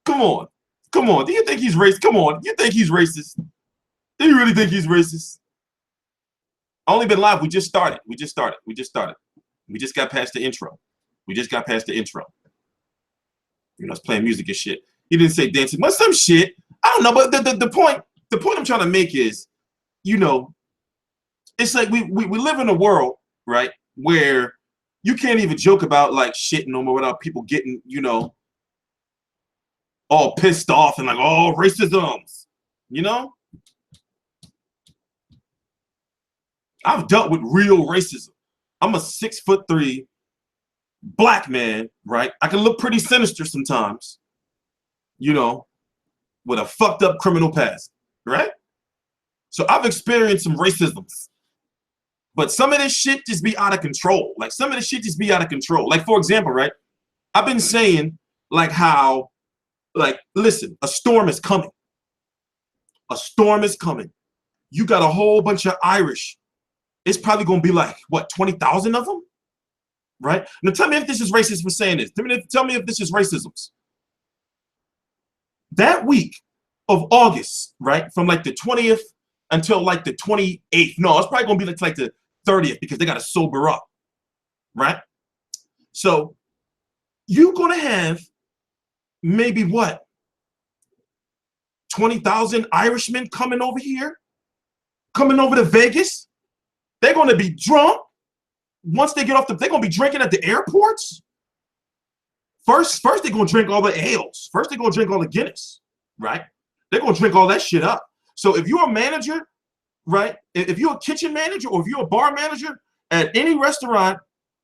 Come on. Come on. Do you think he's racist? Come on. You think he's racist? Do you really think he's racist? Only been live. We just started. We just started. We just started. We just got past the intro. We just got past the intro. You know, it's playing music and shit. He didn't say dancing. But some shit. I don't know. But the point I'm trying to make is, you know, it's like we live in a world, right, where you can't even joke about like shit no more without people getting, you know, all pissed off and like, oh, racisms, you know? I've dealt with real racism. I'm a 6'3" black man, right? I can look pretty sinister sometimes, you know, with a fucked up criminal past, right? So I've experienced some racisms. But some of this shit just be out of control. Like some of this shit just be out of control. Like, for example, right? I've been saying like how, like, listen, a storm is coming. A storm is coming. You got a whole bunch of Irish. It's probably going to be like, what, 20,000 of them? Right? Now tell me if this is racist for saying this. Tell me if this is racism. That week of August, right? From like the 20th until like the 28th. No, it's probably going to be like the 30th because they got to sober up. Right? So you're going to have maybe what? 20,000 Irishmen coming over here? Coming over to Vegas? They're going to be drunk. Once they get off they're going to be drinking at the airports. First they're going to drink all the ales. First they're going to drink all the Guinness, right? They're going to drink all that shit up. So if you're a manager, right? If you're a kitchen manager or if you're a bar manager at any restaurant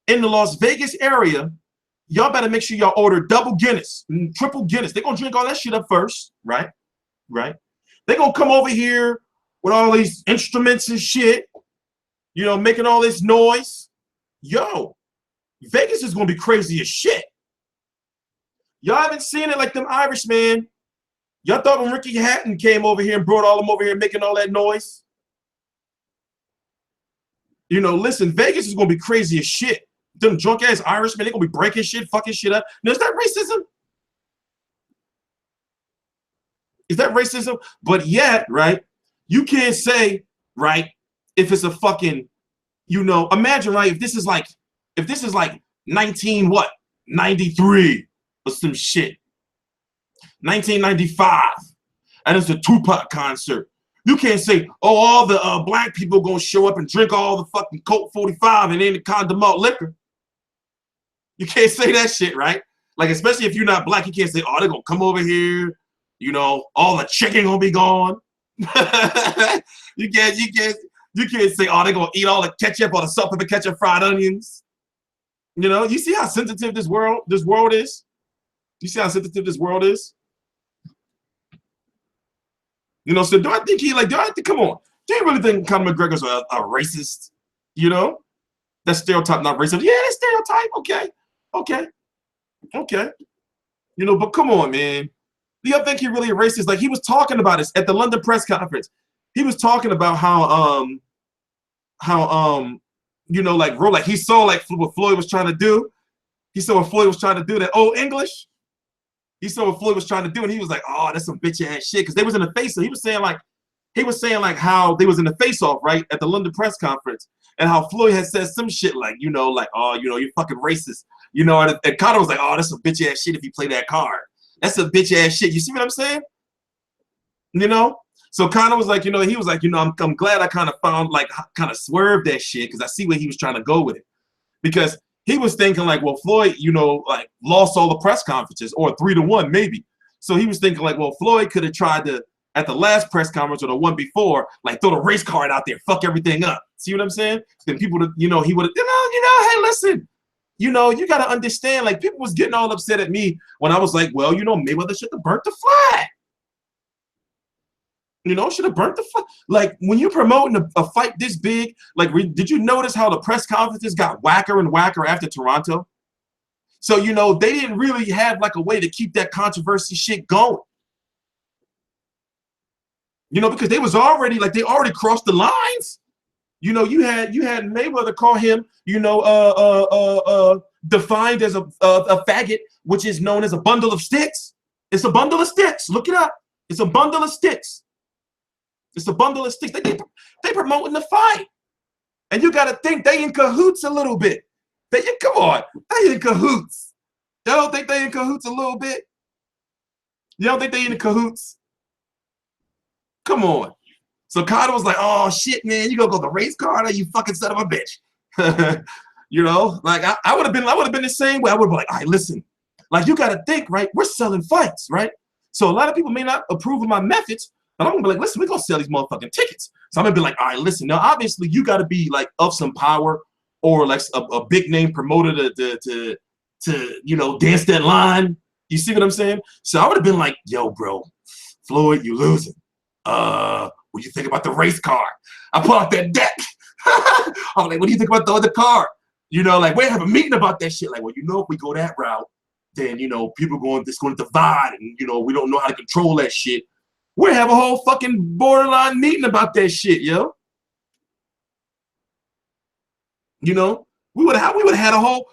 in the Las Vegas area, y'all better make sure y'all order double Guinness, triple Guinness. They're going to drink all that shit up first, right? Right? They're going to come over here with all these instruments and shit, you know, making all this noise. Yo, Vegas is going to be crazy as shit. Y'all haven't seen it like them Irish, man. Y'all thought when Ricky Hatton came over here and brought all them over here making all that noise? You know, listen, Vegas is going to be crazy as shit. Them drunk-ass Irishmen, they're going to be breaking shit, fucking shit up. Now, is that racism? Is that racism? But yet, right, you can't say, right, if it's a fucking, you know, imagine, right, if this is like 19 what? 93 or some shit. 1995. And it's a Tupac concert. You can't say, oh, all the black people gonna show up and drink all the fucking Colt 45 and then the condom malt liquor. You can't say that shit, right? Like, especially if you're not black, you can't say, oh, they're gonna come over here, you know, all the chicken gonna be gone. you can't say, oh, they're gonna eat all the ketchup or the salt, pepper, ketchup, fried onions. You know, you see how sensitive this world is? You see how sensitive this world is? You know, so do I think come on, do you really think Conor McGregor's a racist? You know? That stereotype, not racist. Yeah, that stereotype, okay. You know, but come on, man. Do you think he really a racist? Like, he was talking about this at the London press conference. He was talking about how you know, like he saw like what Floyd was trying to do. He saw what Floyd was trying to do, that old English. He saw what Floyd was trying to do, and he was like, "Oh, that's some bitch ass shit." Because they was in the face-off. He was saying like how they was in the face-off, right, at the London press conference, and how Floyd had said some shit like, you know, like, "Oh, you know, you're fucking racist," you know, and Conor was like, "Oh, that's some bitch ass shit if you play that card. That's a bitch ass shit." You see what I'm saying? You know. So Conor was like, you know, he was like, you know, I'm glad I kind of found like kind of swerved that shit because I see where he was trying to go with it, because he was thinking like, well, Floyd, you know, like lost all the press conferences or 3-1 maybe. So he was thinking like, well, Floyd could have tried to at the last press conference or the one before, like throw the race card out there, fuck everything up. See what I'm saying? Then people, you know, he would have, you know, hey, listen, you know, you got to understand, like people was getting all upset at me when I was like, well, you know, Mayweather should have burnt the flag. You know, should have burnt the flag. Like when you're promoting a fight this big, like did you notice how the press conferences got whacker and whacker after Toronto? So, you know, they didn't really have like a way to keep that controversy shit going. You know, because they was already like, they already crossed the lines. You know, you had Mayweather call him, you know, defined as a faggot, which is known as a bundle of sticks. It's a bundle of sticks. Look it up. It's a bundle of sticks. It's a bundle of sticks. They promoting the fight. And you got to think they in cahoots a little bit. Come on. They in cahoots. You don't think they in cahoots a little bit? You don't think they in cahoots? Come on. So Carter was like, oh, shit, man. You going to go the race Carter? You fucking son of a bitch. You know, like I would have been the same way. I would have been like, all right, listen. Like, you got to think, right? We're selling fights, right? So a lot of people may not approve of my methods, but I'm going to be like, listen, we're going to sell these motherfucking tickets. So I'm going to be like, all right, listen. Now, obviously, you got to be, like, of some power or, like, a big name promoter to you know, dance that line. You see what I'm saying? So I would have been like, yo, bro, Floyd, you losing. What do you think about the race car? I pull out that deck. I'm like, what do you think about the other car? You know, like, we have a meeting about that shit. Like, well, you know, if we go that route, then, you know, people it's going to divide, and, you know, we don't know how to control that shit. We have a whole fucking borderline meeting about that shit, yo. You know, we would have had a whole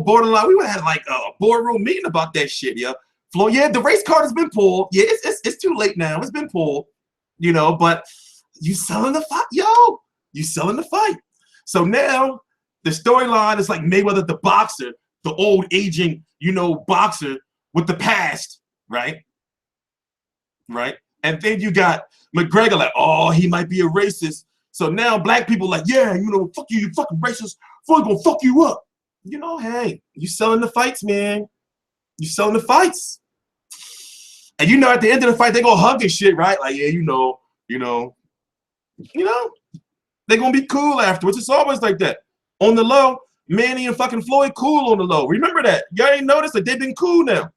borderline. We would have had like a boardroom meeting about that shit, yo. Floyd, yeah, the race card has been pulled. Yeah, it's too late now. It's been pulled, you know. But you selling the fight, yo. You selling the fight. So now the storyline is like Mayweather, the boxer, the old aging, you know, boxer with the past, right? Right? And then you got McGregor like, oh, he might be a racist. So now black people like, yeah, you know, fuck you, you fucking racist. Floyd gonna fuck you up. You know, hey, you selling the fights, man. You selling the fights. And you know, at the end of the fight, they gonna hug and shit, right? Like, yeah, you know, they're gonna be cool afterwards. It's always like that. On the low, Manny and fucking Floyd cool on the low. Remember that. Y'all ain't noticed that they've been cool now.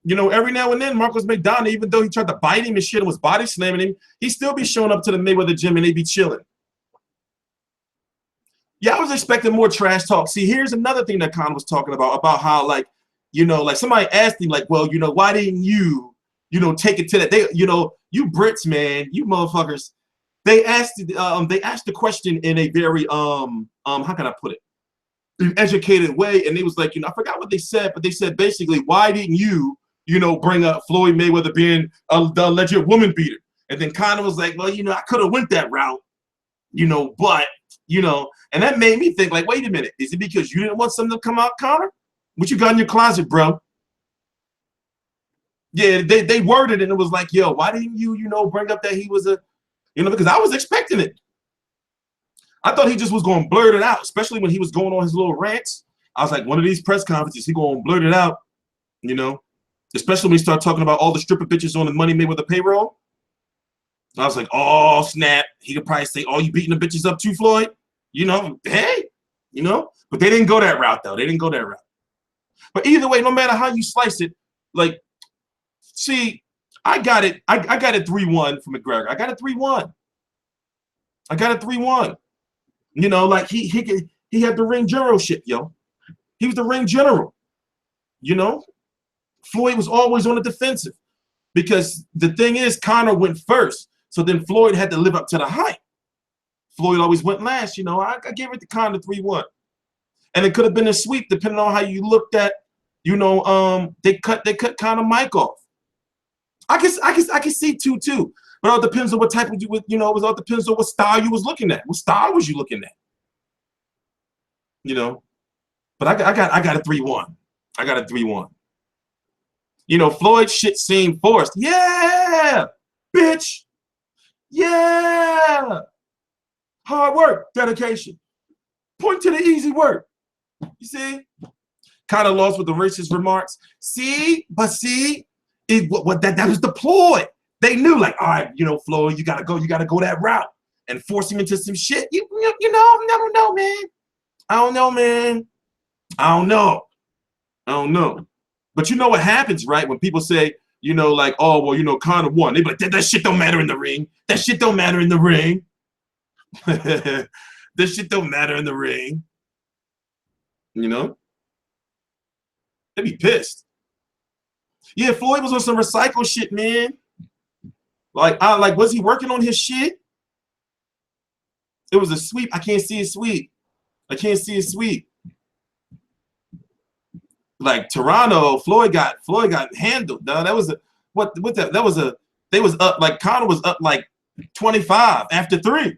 You know, every now and then, Marcos McDonough, even though he tried to bite him and shit and was body slamming him, he still be showing up to the Mayweather gym and they be chilling. Yeah, I was expecting more trash talk. See, here's another thing that Conor was talking about how, like, you know, like somebody asked him, like, well, you know, why didn't you, you know, take it to that? They, you know, you Brits, man, you motherfuckers. They asked the question in a very how can I put it? An educated way, and it was like, you know, I forgot what they said, but they said basically, why didn't you, you know, bring up Floyd Mayweather being the alleged woman beater? And then Conor was like, well, you know, I could have went that route, you know, but, you know, and that made me think, like, wait a minute, is it because you didn't want something to come out, Conor? What you got in your closet, bro? Yeah, they worded it, and it was like, yo, why didn't you, you know, bring up that he was a, you know, because I was expecting it. I thought he just was going to blurt it out, especially when he was going on his little rants. I was like, one of these press conferences, he going to blurt it out, you know, especially when he started talking about all the stripper bitches on the Money Mayweather payroll. I was like, oh, snap. He could probably say, oh, you beating the bitches up too, Floyd? You know, hey, you know, but they didn't go that route, though. They didn't go that route. But either way, no matter how you slice it, like, see, I got it 3-1 for McGregor. I got it 3-1. I got it 3-1. You know, like he had the ring generalship, yo. He was the ring general. You know, Floyd was always on the defensive because the thing is, Conor went first, so then Floyd had to live up to the hype. Floyd always went last. You know, I gave it to Conor 3-1, and it could have been a sweep depending on how you looked at. You know, they cut Conor Mike off. I can see 2-2. But it all depends on what type of you know, it all depends on what style you was looking at. What style was you looking at? You know, but I got a 3-1. I got a 3-1. You know, Floyd shit seemed forced. Yeah, bitch. Yeah. Hard work, dedication. Point to the easy work. You see? Kind of lost with the racist remarks. See, that was the ploy. They knew, like, all right, you know, Floyd, you gotta go that route and force him into some shit. You know, I don't know, man. I don't know, man. I don't know. But you know what happens, right? When people say, you know, like, oh, well, you know, Conor won. They be like, that shit don't matter in the ring. That shit don't matter in the ring. This shit don't matter in the ring. You know? They'd be pissed. Yeah, Floyd was on some recycle shit, man. Like, was he working on his shit? It was a sweep. I can't see a sweep. I can't see a sweep. Like Toronto, Floyd got handled. No, that was a that was a they was up like Conor was up like 25 after 3.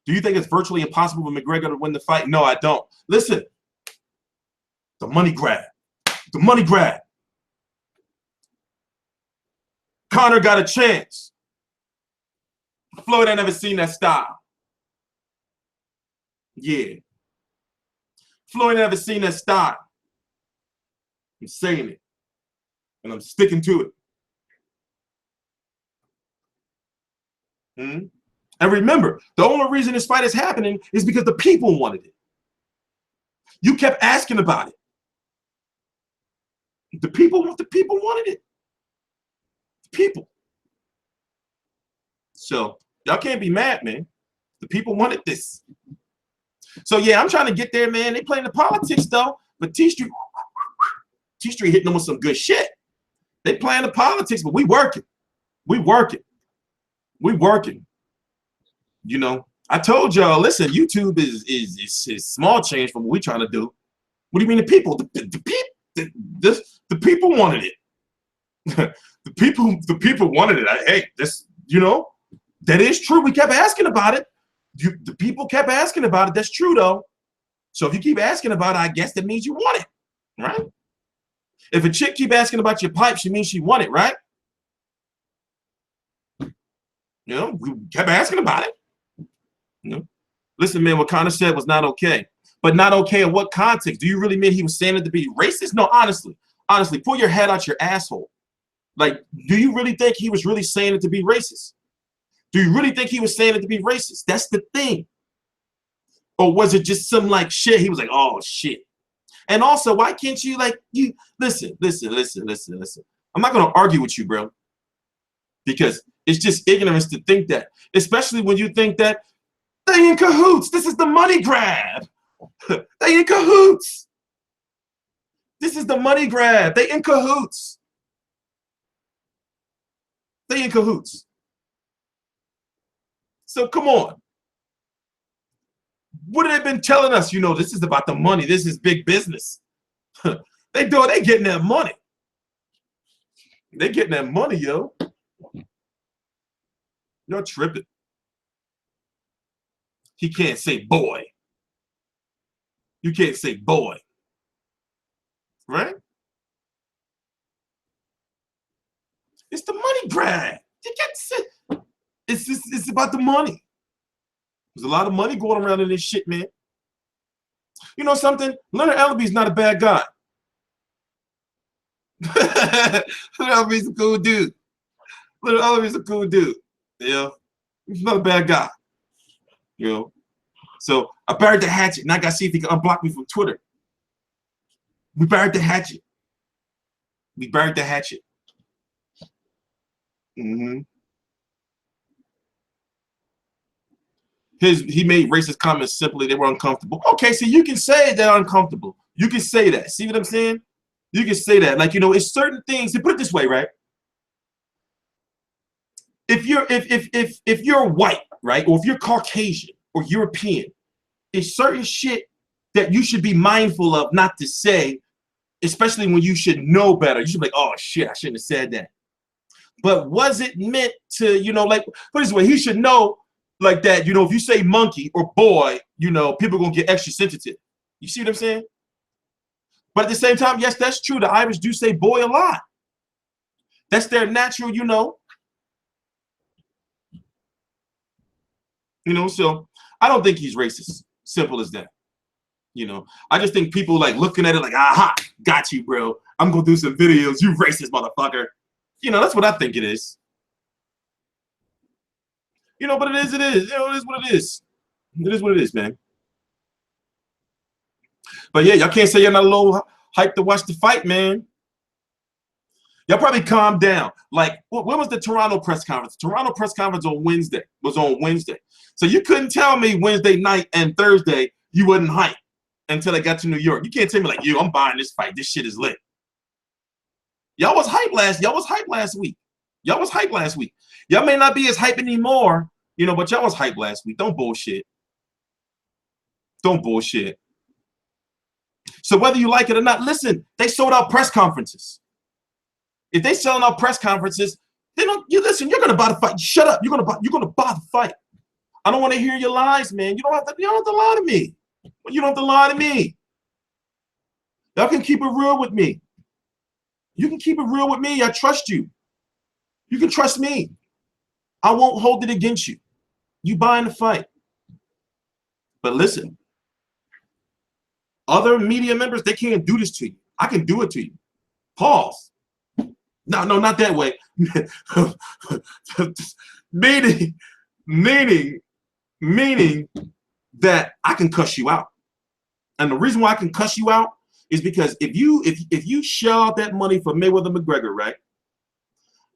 Do you think it's virtually impossible for McGregor to win the fight? No, I don't. Listen, the money grab. The money grab. Conor got a chance. Floyd ain't never seen that style. Yeah. Floyd ain't never seen that style. I'm saying it. And I'm sticking to it. And remember, the only reason this fight is happening is because the people wanted it. You kept asking about it. The people wanted it. The people. So y'all can't be mad, man. The people wanted this. So yeah, I'm trying to get there, man. They playing the politics though, but T Street hitting them with some good shit. They playing the politics, but we working. We working. We working. You know, I told y'all, listen, YouTube is small change from what we trying to do. What do you mean the people? The people wanted it. the people wanted it. Hey, this, you know, that is true. We kept asking about it. The people kept asking about it. That's true though. So if you keep asking about it, I guess that means you want it, right? If a chick keep asking about your pipe, she means she want it, right? You know, we kept asking about it. You know? Listen, man, what Conor said was not okay. But not okay in what context? Do you really mean he was saying it to be racist? No, honestly, pull your head out your asshole. Like, do you really think he was really saying it to be racist? Do you really think he was saying it to be racist? That's the thing. Or was it just some like shit? He was like, oh shit. And also, why can't you like you listen? I'm not gonna argue with you, bro. Because it's just ignorance to think that, especially when you think that they in cahoots. This is the money grab. They in cahoots. This is the money grab. They in cahoots. They in cahoots. So come on. What have they been telling us? You know, this is about the money. This is big business. They getting that money. They getting that money, yo. You're tripping. He can't say boy. You can't say boy. Right? It's the money grab. You can't say. It's about the money. There's a lot of money going around in this shit, man. You know something? Leonard Ellerby's not a bad guy. Leonard Ellerby's a cool dude. Leonard Ellerby's a cool dude. You know? He's not a bad guy. You know? So I buried the hatchet. Now I gotta see if he can unblock me from Twitter. We buried the hatchet. We buried the hatchet. He made racist comments simply. They were uncomfortable. Okay, so you can say they're uncomfortable. You can say that. See what I'm saying? You can say that. Like, you know, it's certain things. To put it this way, right? If you're white, right, or if you're Caucasian or European, it's certain shit that you should be mindful of not to say, especially when you should know better. You should be like, oh shit, I shouldn't have said that. But was it meant to, you know, like, put it this way, he should know like that, you know, if you say monkey or boy, you know, people are gonna get extra sensitive. You see what I'm saying? But at the same time, yes, that's true. The Irish do say boy a lot. That's their natural, you know. You know, so I don't think he's racist. Simple as that. You know, I just think people like looking at it like, aha, got you, bro. I'm gonna do some videos. You racist motherfucker. You know, that's what I think it is. You know, but it is. You know, it is what it is. It is what it is, man. But yeah, y'all can't say you're not a little hyped to watch the fight, man. Y'all probably calm down. Like, when was the Toronto press conference? Toronto press conference on Wednesday. Was on Wednesday. So you couldn't tell me Wednesday night and Thursday you wasn't hyped until I got to New York. You can't tell me like, yo, I'm buying this fight. This shit is lit. Y'all was hyped last week. Y'all was hyped last week. Y'all may not be as hyped anymore, you know, but y'all was hyped last week. Don't bullshit. Don't bullshit. So whether you like it or not, listen, they sold out press conferences. If they selling out press conferences, they don't. You listen. You're gonna buy the fight. Shut up. You're gonna buy the fight. I don't want to hear your lies, man. You don't have to. You don't have to lie to me. You don't have to lie to me. Y'all can keep it real with me. You can keep it real with me. I trust you. You can trust me. I won't hold it against you. You buying the fight. But listen, other media members, they can't do this to you. I can do it to you. Pause. No, not that way. meaning that I can cuss you out. And the reason why I can cuss you out is because if you shell out that money for Mayweather Mcgregor, right?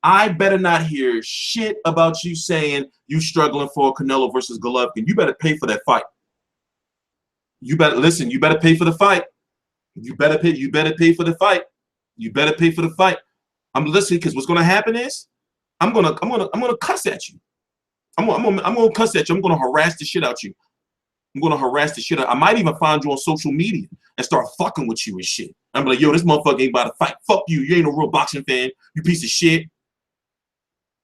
I better not hear shit about you saying you struggling for Canelo versus Golovkin. You better pay for that fight. You better listen. You better pay for the fight. You better pay for the fight. You better pay for the fight. I'm listening because what's gonna happen is I'm gonna cuss at you. I'm gonna cuss at you. I'm gonna harass the shit out you. I'm gonna harass the shit out. I might even find you on social media and start fucking with you and shit. I'm like, yo, this motherfucker ain't about to fight. Fuck you. You ain't a real boxing fan. You piece of shit.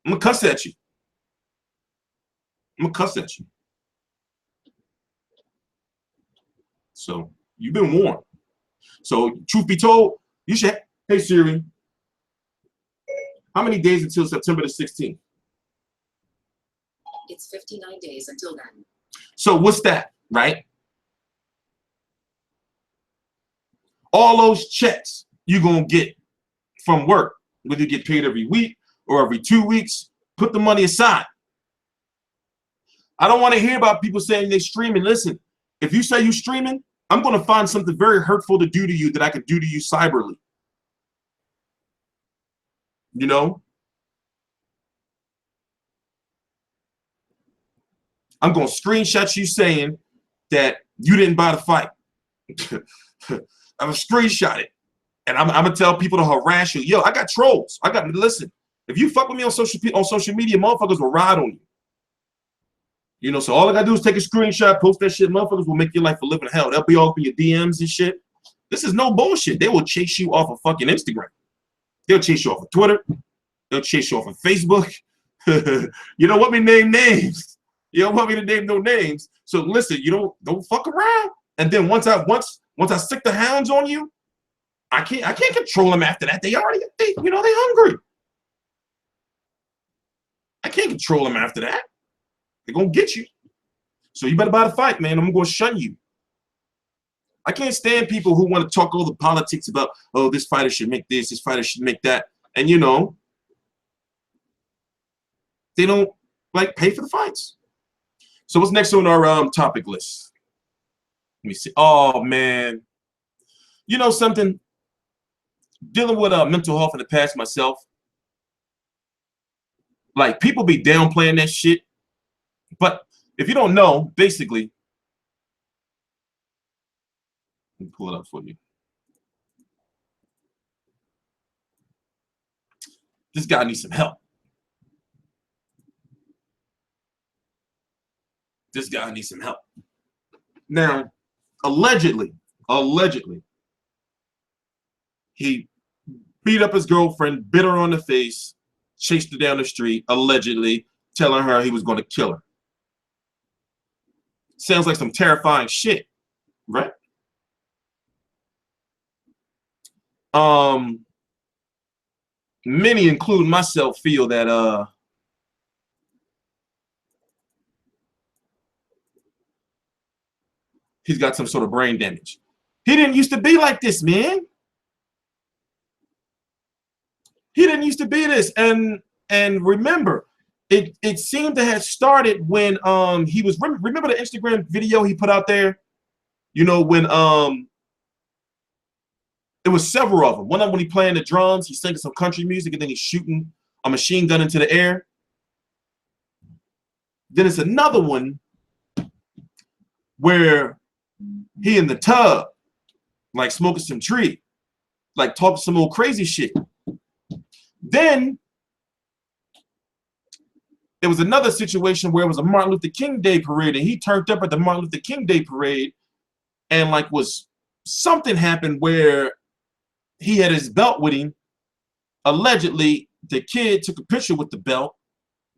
I'm gonna cuss at you. I'm gonna cuss at you. So you've been warned. So truth be told, you should. Hey Siri, how many days until September the 16th? It's 59 days until then. So what's that, right? All those checks you're gonna get from work, whether you get paid every week or every 2 weeks, put the money aside. I don't want to hear about people saying they're streaming. Listen, if you say you're streaming, I'm gonna find something very hurtful to do to you that I could do to you cyberly. You know? I'm gonna screenshot you saying that you didn't buy the fight. I'm gonna screenshot it. And I'm gonna tell people to harass you. Yo, I got trolls. Listen, if you fuck with me on social media, motherfuckers will ride on you. You know, so all I gotta do is take a screenshot, post that shit. Motherfuckers will make your life a living hell. They'll be all up in your DMs and shit. This is no bullshit. They will chase you off of fucking Instagram. They'll chase you off of Twitter. They'll chase you off of Facebook. You don't want me to name names. You don't want me to name no names. So listen, you don't fuck around. And then once I stick the hounds on you, I can't control them after that. They hungry. I can't control them after that. They're gonna get you. So you better buy the fight, man. I'm gonna shun you. I can't stand people who want to talk all the politics about, oh, this fighter should make this fighter should make that. And you know, they don't like pay for the fights. So what's next on our topic list? Let me see. Oh man. You know something? Dealing with mental health in the past myself. Like people be downplaying that shit. But if you don't know, basically, let me pull it up for you. This guy needs some help. This guy needs some help. Now, allegedly, he beat up his girlfriend, bit her on the face, chased her down the street, allegedly, telling her he was going to kill her. Sounds like some terrifying shit, right? Many, including myself, feel that he's got some sort of brain damage. He didn't used to be like this, man. He didn't used to be this. And remember, it seemed to have started when he was remember the Instagram video he put out there? You know, when it was several of them. One of them when he playing the drums, he's singing some country music, and then he's shooting a machine gun into the air. Then it's another one where he in the tub, like smoking some tree, like talking some old crazy shit. Then there was another situation where it was a Martin Luther King Day parade, and he turned up at the Martin Luther King Day parade and like was something happened where he had his belt with him. Allegedly, the kid took a picture with the belt,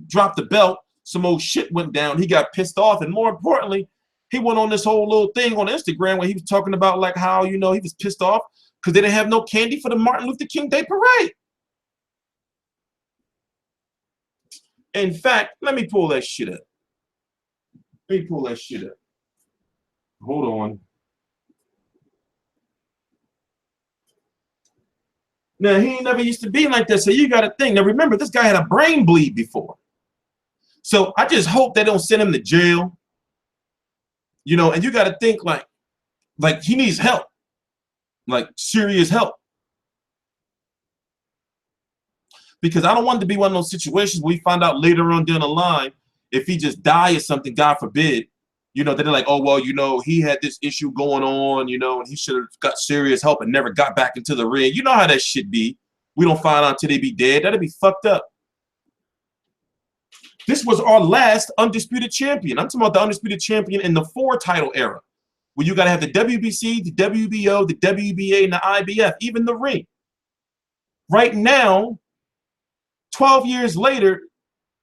dropped the belt, some old shit went down. He got pissed off, and more importantly, he went on this whole little thing on Instagram where he was talking about like how, you know, he was pissed off because they didn't have no candy for the Martin Luther King Day parade. In fact, let me pull that shit up. Let me pull that shit up. Hold on. Now, he ain't never used to be like that, so you got to think. Now, remember, this guy had a brain bleed before. So I just hope they don't send him to jail. You know, and you got to think like he needs help. Like serious help. Because I don't want it to be one of those situations where we find out later on down the line, if he just died or something, God forbid, you know, they're like, oh, well, you know, he had this issue going on, you know, and he should have got serious help and never got back into the ring. You know how that shit be. We don't find out until they be dead. That'd be fucked up. This was our last undisputed champion. I'm talking about the undisputed champion in the 4-title era, where you got to have the WBC, the WBO, the WBA, and the IBF, even the ring. Right now, 12 years later,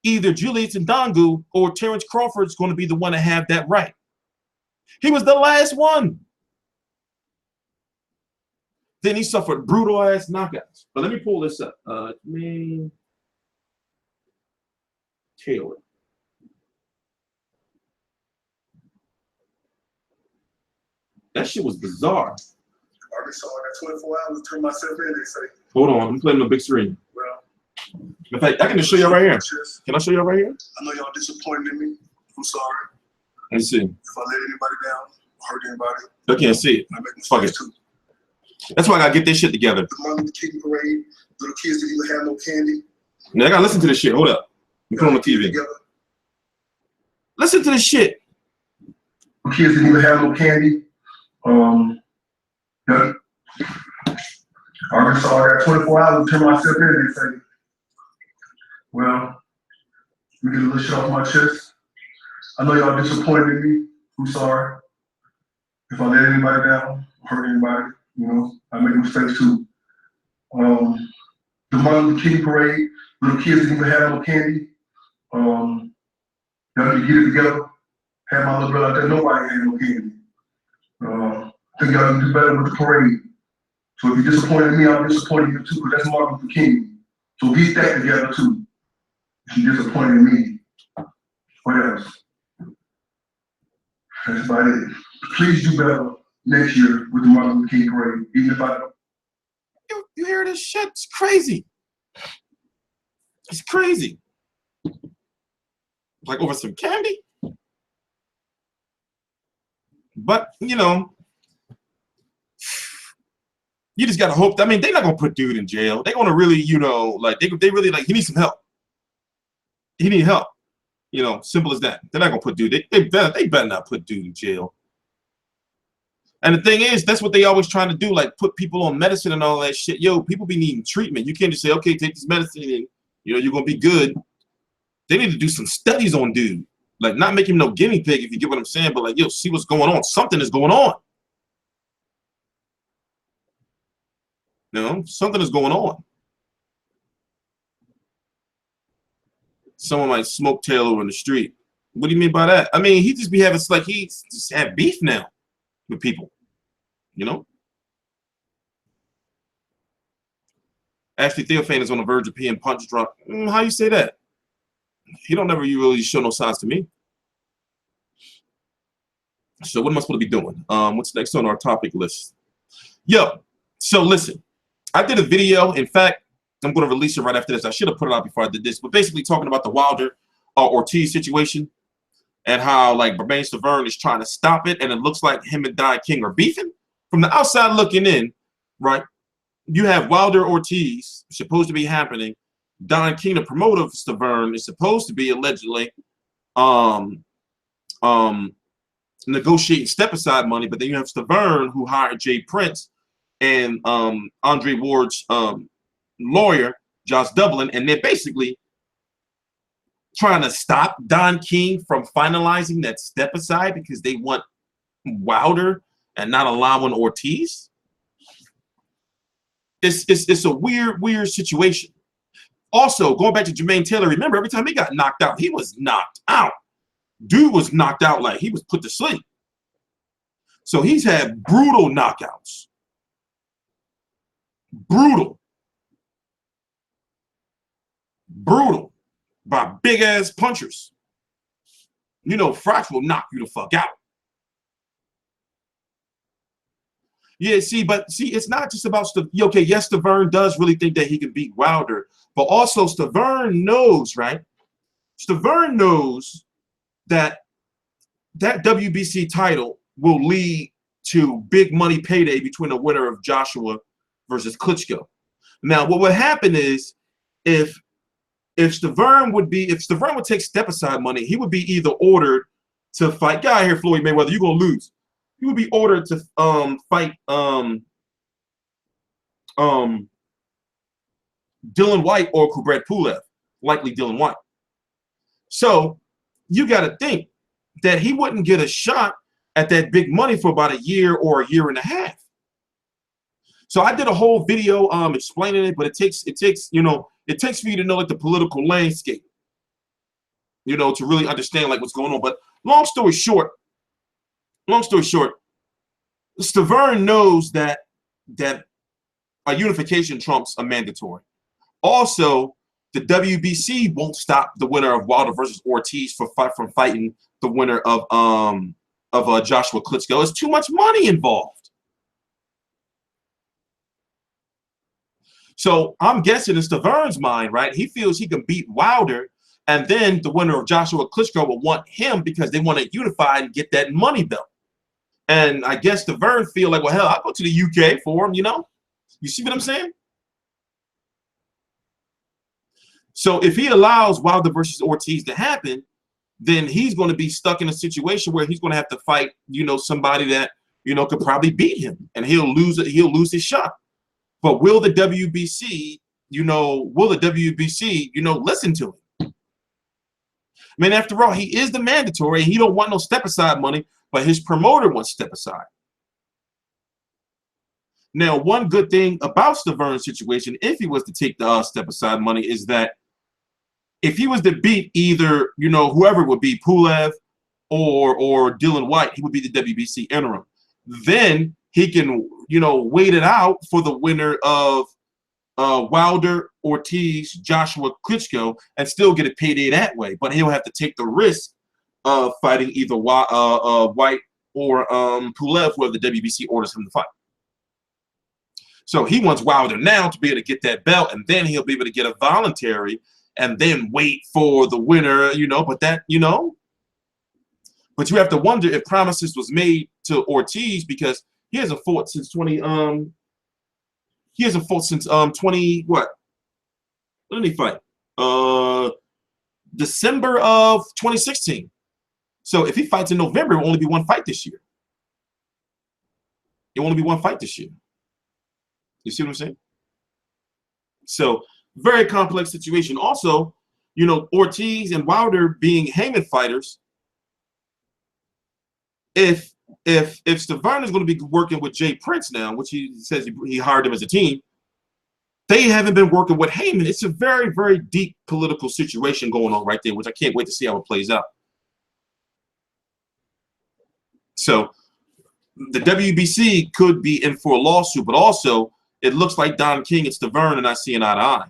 either Julius Ndangu or Terrence Crawford is going to be the one to have that right. He was the last one. Then he suffered brutal ass knockouts. But let me pull this up. Jermain Taylor. That shit was bizarre. I already saw that 24 hours to turn myself in, they say. Hold on, I'm playing the big screen. Well, in fact, I can just show you right here. Can I show you right here? I know y'all disappointed in me. I'm sorry. Let me see. If I let anybody down, hurt anybody. I can't see it. I make Fuck it. too. That's why I gotta get this shit together. The Martin Luther King parade, little kids didn't even have no candy. Now I gotta listen to this shit. Hold up. Let me put on the TV. Together. Listen to this shit. The kids didn't even have no candy. Yeah. I already saw that 24 hours to turn myself in, they say. Well, we get a little shit off my chest. I know y'all disappointed in me. I'm sorry. If I let anybody down, hurt anybody, you know, I make mistakes too. The Martin Luther King parade, little kids didn't even have no candy. Y'all need to get it together. Have my little brother out there, nobody had no candy. I think y'all need to do better with the parade. So if you're disappointed in me, I'm disappointed in you too, because that's Martin Luther King. So get that together too. If you're disappointed in me, what else? That's about it. Please do better next year with the Martin Luther King parade, even if I don't. You hear this shit? It's crazy. It's crazy. Like over some candy? But, you know, you just gotta hope. I mean, they're not gonna put dude in jail. They're gonna really, you know, like they really like he needs some help. He need help. You know, simple as that. They're not gonna put dude. They better not put dude in jail. And the thing is, that's what they always trying to do, like put people on medicine and all that shit. Yo, people be needing treatment. You can't just say, okay, take this medicine and you know you're gonna be good. They need to do some studies on dude. Like not make him no guinea pig, if you get what I'm saying, but like, yo, see what's going on. Something is going on. You know, something is going on. Someone might smoke Taylor in the street. What do you mean by that? I mean, he just be having, it's like he just have beef now with people, you know? Ashley Theophane is on the verge of being punch drunk. How you say that? He don't never really show no signs to me. So what am I supposed to be doing? What's next on our topic list? Yo, so listen. I did a video. In fact, I'm going to release it right after this. I should have put it out before I did this. But basically talking about the Wilder Ortiz situation and how like Jermain Stiverne is trying to stop it. And it looks like him and Don King are beefing. From the outside looking in, right, you have Wilder Ortiz supposed to be happening. Don King, the promoter of Stiverne, is supposed to be allegedly negotiating step-aside money. But then you have Stiverne, who hired Jay Prince and Andre Ward's lawyer, Josh Dublin, and they're basically trying to stop Don King from finalizing that step aside because they want Wilder and not allowing Ortiz. It's a weird situation. Also, going back to Jermain Taylor, remember every time he got knocked out, he was knocked out. Dude was knocked out like he was put to sleep. So he's had brutal knockouts. Brutal by big ass punchers. You know, Froch will knock you the fuck out. Yeah, see, it's not just about okay, yes, Stiverne does really think that he can beat Wilder, but also Stiverne knows, right? Stiverne knows that that WBC title will lead to big money payday between the winner of Joshua versus Klitschko. Now, what would happen is if Stiverne would take step aside money, he would be either ordered to fight. Get out of here, Floyd Mayweather, you're gonna lose. He would be ordered to fight Dylan White or Kubrat Pulev, likely Dylan White. So you got to think that he wouldn't get a shot at that big money for about a year or a year and a half. So I did a whole video explaining it, but it takes for you to know like the political landscape, you know, to really understand like what's going on. But long story short, Stiverne knows that a unification trumps a mandatory. Also, the WBC won't stop the winner of Wilder versus Ortiz from fighting the winner of Joshua Klitschko. There's too much money involved. So I'm guessing in Stiverne's mind, right? He feels he can beat Wilder, and then the winner of Joshua Klitschko will want him because they want to unify and get that money belt. And I guess Stiverne feel like, well, hell, I'll go to the UK for him, you know? You see what I'm saying? So if he allows Wilder versus Ortiz to happen, then he's going to be stuck in a situation where he's going to have to fight, you know, somebody that, you know, could probably beat him, and he'll lose his shot. But will the WBC, listen to him? I mean, after all, he is the mandatory, and he don't want no step aside money, but his promoter wants step aside. Now, one good thing about Stiverne's situation, if he was to take the step aside money, is that if he was to beat either, you know, whoever would be Pulev or Dylan White, he would be the WBC interim. Then he can, you know, wait it out for the winner of Wilder, Ortiz, Joshua Klitschko, and still get a payday that way. But he'll have to take the risk of fighting either White or Pulev, whoever the WBC orders him to fight. So he wants Wilder now to be able to get that belt, and then he'll be able to get a voluntary and then wait for the winner, you know, but you have to wonder if promises was made to Ortiz, because he hasn't fought since 20 what? When did he fight? December of 2016. So if he fights in November, it will only be one fight this year. It will only be one fight this year. You see what I'm saying? So very complex situation. Also, you know, Ortiz and Wilder being Heyman fighters, if Stiverne is going to be working with Jay Prince now, which he says he hired him as a team, they haven't been working with Heyman. It's a very, very deep political situation going on right there, which I can't wait to see how it plays out. So the WBC could be in for a lawsuit, but also it looks like Don King and Stiverne are not seeing eye to eye.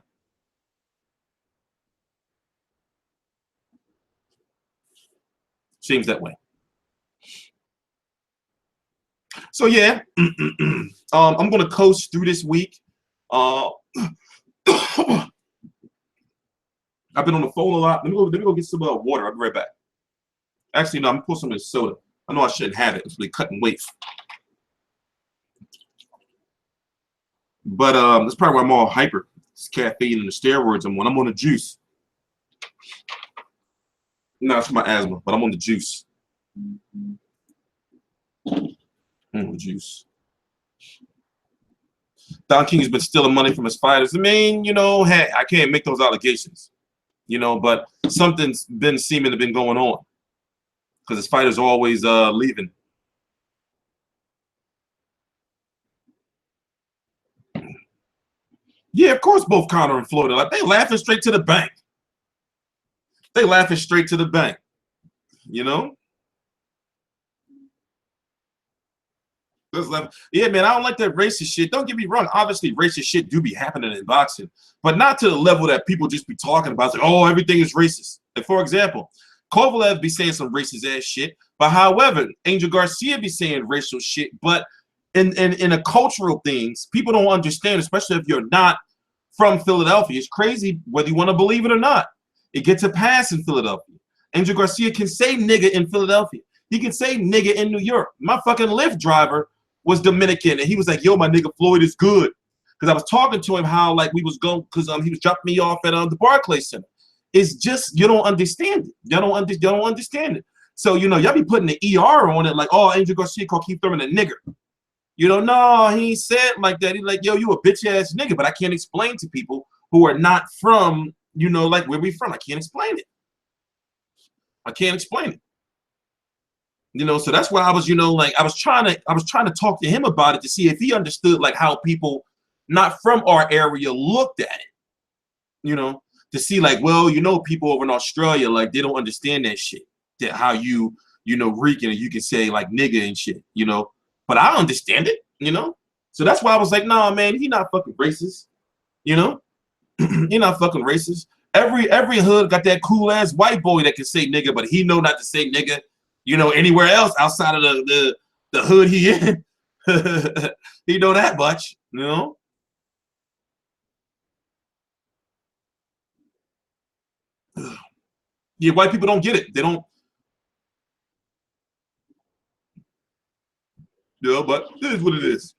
Seems that way. So yeah, I'm gonna coast through this week. I've been on the phone a lot. Let me go get some water. I'll be right back. Actually, no, I'm gonna pour some of this soda. I know I shouldn't have it. It's really cutting weight. But that's probably why I'm all hyper. It's caffeine and the steroids I'm on the juice. No, it's my asthma, but I'm on the juice. The juice. Don King has been stealing money from his fighters. I mean, you know, hey, I can't make those allegations, you know, but something's been seeming to been going on because his fighters are always leaving. Yeah, of course, both Conor and Floyd. Like, they laughing straight to the bank. They laughing straight to the bank. You know? Yeah, man, I don't like that racist shit. Don't get me wrong. Obviously, racist shit do be happening in boxing, but not to the level that people just be talking about. Like, oh, everything is racist. Like, for example, Kovalev be saying some racist ass shit, but however, Angel Garcia be saying racial shit. But in a cultural things, people don't understand, especially if you're not from Philadelphia. It's crazy whether you want to believe it or not. It gets a pass in Philadelphia. Angel Garcia can say nigga in Philadelphia. He can say nigga in New York. My fucking Lyft driver was Dominican, and he was like, yo, my nigga Floyd is good. Because I was talking to him how, like, we was going, because he was dropping me off at the Barclays Center. It's just, you don't understand it. You don't understand it. So, you know, y'all be putting the ER on it, like, oh, Angel Garcia called Keith Thurman a nigger. You know, no, he ain't said like that. He's like, yo, you a bitch-ass nigga. But I can't explain to people who are not from, you know, like, where we from. I can't explain it. I can't explain it. You know, so that's why I was, you know, like I was trying to talk to him about it to see if he understood like how people not from our area looked at it. You know, to see like, well, you know, people over in Australia, like they don't understand that shit. That how you know, Rican and you can say like nigga and shit, you know. But I understand it, you know. So that's why I was like, nah, man, he not fucking racist. You know? He not fucking racist. Every hood got that cool ass white boy that can say nigga, but he know not to say nigga. You know, anywhere else outside of the hood he in, he know that much, you know. Yeah, white people don't get it. They don't. You know, but it is what it is.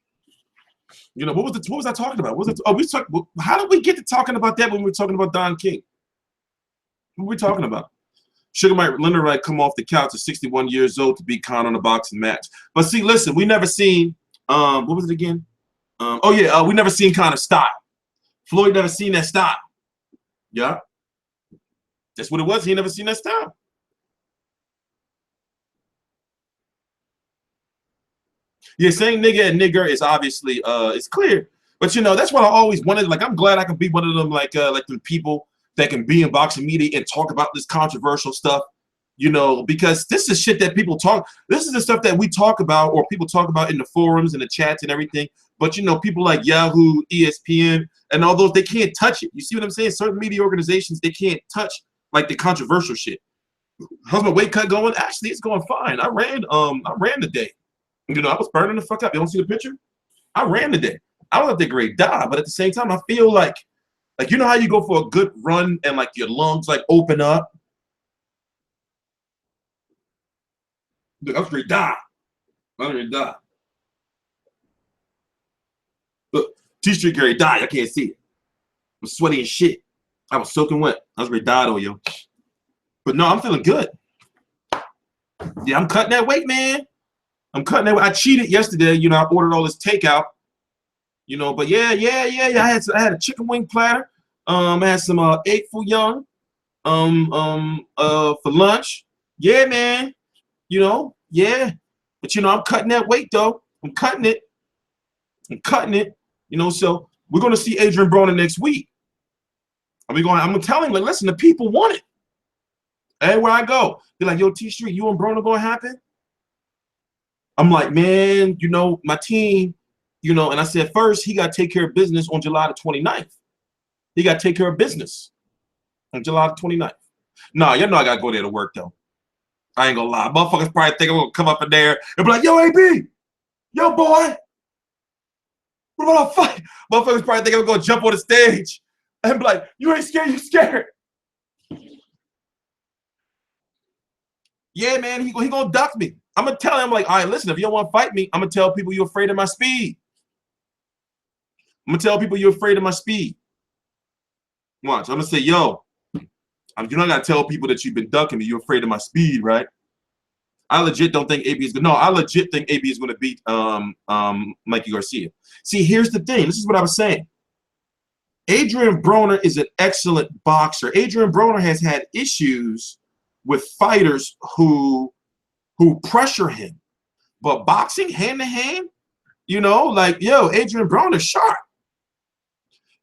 You know, what was I talking about? What was it? Oh, we talked. How did we get to talking about that when we were talking about Don King? What were we talking about? Sugar Mike Leonard might come off the couch at 61 years old to beat Conor in a boxing match. But see, listen, we never seen what was it again? We never seen Conor's style. Floyd never seen that style. Yeah. That's what it was. He never seen that style. Yeah, saying nigga and nigger is obviously it's clear. But you know, that's what I always wanted. Like, I'm glad I can be one of them, like the people that can be in boxing media and talk about this controversial stuff, you know, because this is shit that people talk. This is the stuff that we talk about or people talk about in the forums and the chats and everything. But, you know, people like Yahoo, ESPN, and all those, they can't touch it. You see what I'm saying? Certain media organizations, they can't touch, like, the controversial shit. How's my weight cut going? Actually, it's going fine. I ran today. You know, I was burning the fuck up. You don't see the picture? I ran today. I was at the great die, but at the same time, I feel like, you know how you go for a good run and, like, your lungs, like, open up? Dude, I was ready to die. I was ready to die. Look, T-Street Gary died. I can't see it. I'm sweaty as shit. I was soaking wet. I was ready to die though, yo. But no, I'm feeling good. Yeah, I'm cutting that weight, man. I'm cutting that weight. I cheated yesterday. You know, I ordered all this takeout. You know, but yeah. I had a chicken wing platter. I had some egg foo young for lunch. Yeah, man. You know, yeah. But you know, I'm cutting that weight though. I'm cutting it. You know, so we're gonna see Adrian Broner next week. I'm gonna tell him, like, listen, the people want it. Everywhere I go, they're like, yo, T Street, you and Broner gonna happen? I'm like, man, you know, my team, you know, and I said first he gotta take care of business on July the 29th. He gotta take care of business on July the 29th. Nah, you know I gotta go there to work though. I ain't gonna lie. Motherfuckers probably think I'm gonna come up in there and be like, yo, AB, yo, boy, what about a fight? Motherfuckers probably think I'm gonna jump on the stage and be like, you ain't scared, you scared. Yeah, man, he gonna duck me. I'm gonna tell him, like, all right, listen, if you don't want to fight me, I'm gonna tell people you're afraid of my speed. I'm gonna tell people you're afraid of my speed. Watch, I'm gonna say, yo, you're not gonna tell people that you've been ducking me. You're afraid of my speed, right? I legit don't think AB is gonna. No, I legit think AB is gonna beat Mikey Garcia. See, here's the thing. This is what I was saying. Adrian Broner is an excellent boxer. Adrian Broner has had issues with fighters who pressure him. But boxing hand to hand, you know, like, yo, Adrian Broner sharp.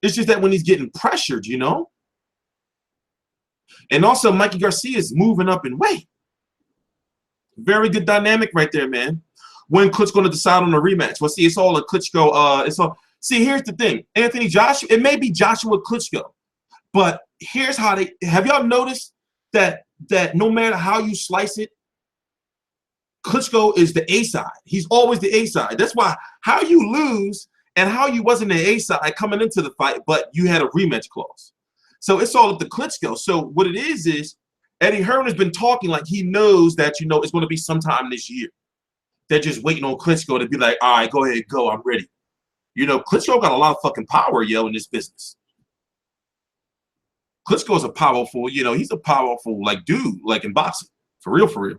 It's just that when he's getting pressured, you know. And also, Mikey Garcia is moving up in weight. Very good dynamic right there, man. When Klitschko going to decide on a rematch? Well, see, it's all a Klitschko. It's all. See, here's the thing, Anthony Joshua. It may be Joshua Klitschko, but here's how they. Have y'all noticed that no matter how you slice it, Klitschko is the A side. He's always the A side. That's why how you lose and how you wasn't the A side coming into the fight, but you had a rematch clause. So it's all up to Klitschko. So what it is Eddie Hearn has been talking like he knows that, you know, it's going to be sometime this year. They're just waiting on Klitschko to be like, all right, go ahead, go, I'm ready. You know, Klitschko got a lot of fucking power, yo, in this business. Klitschko is a powerful, you know, he's a powerful, like, dude, like, in boxing. For real, for real.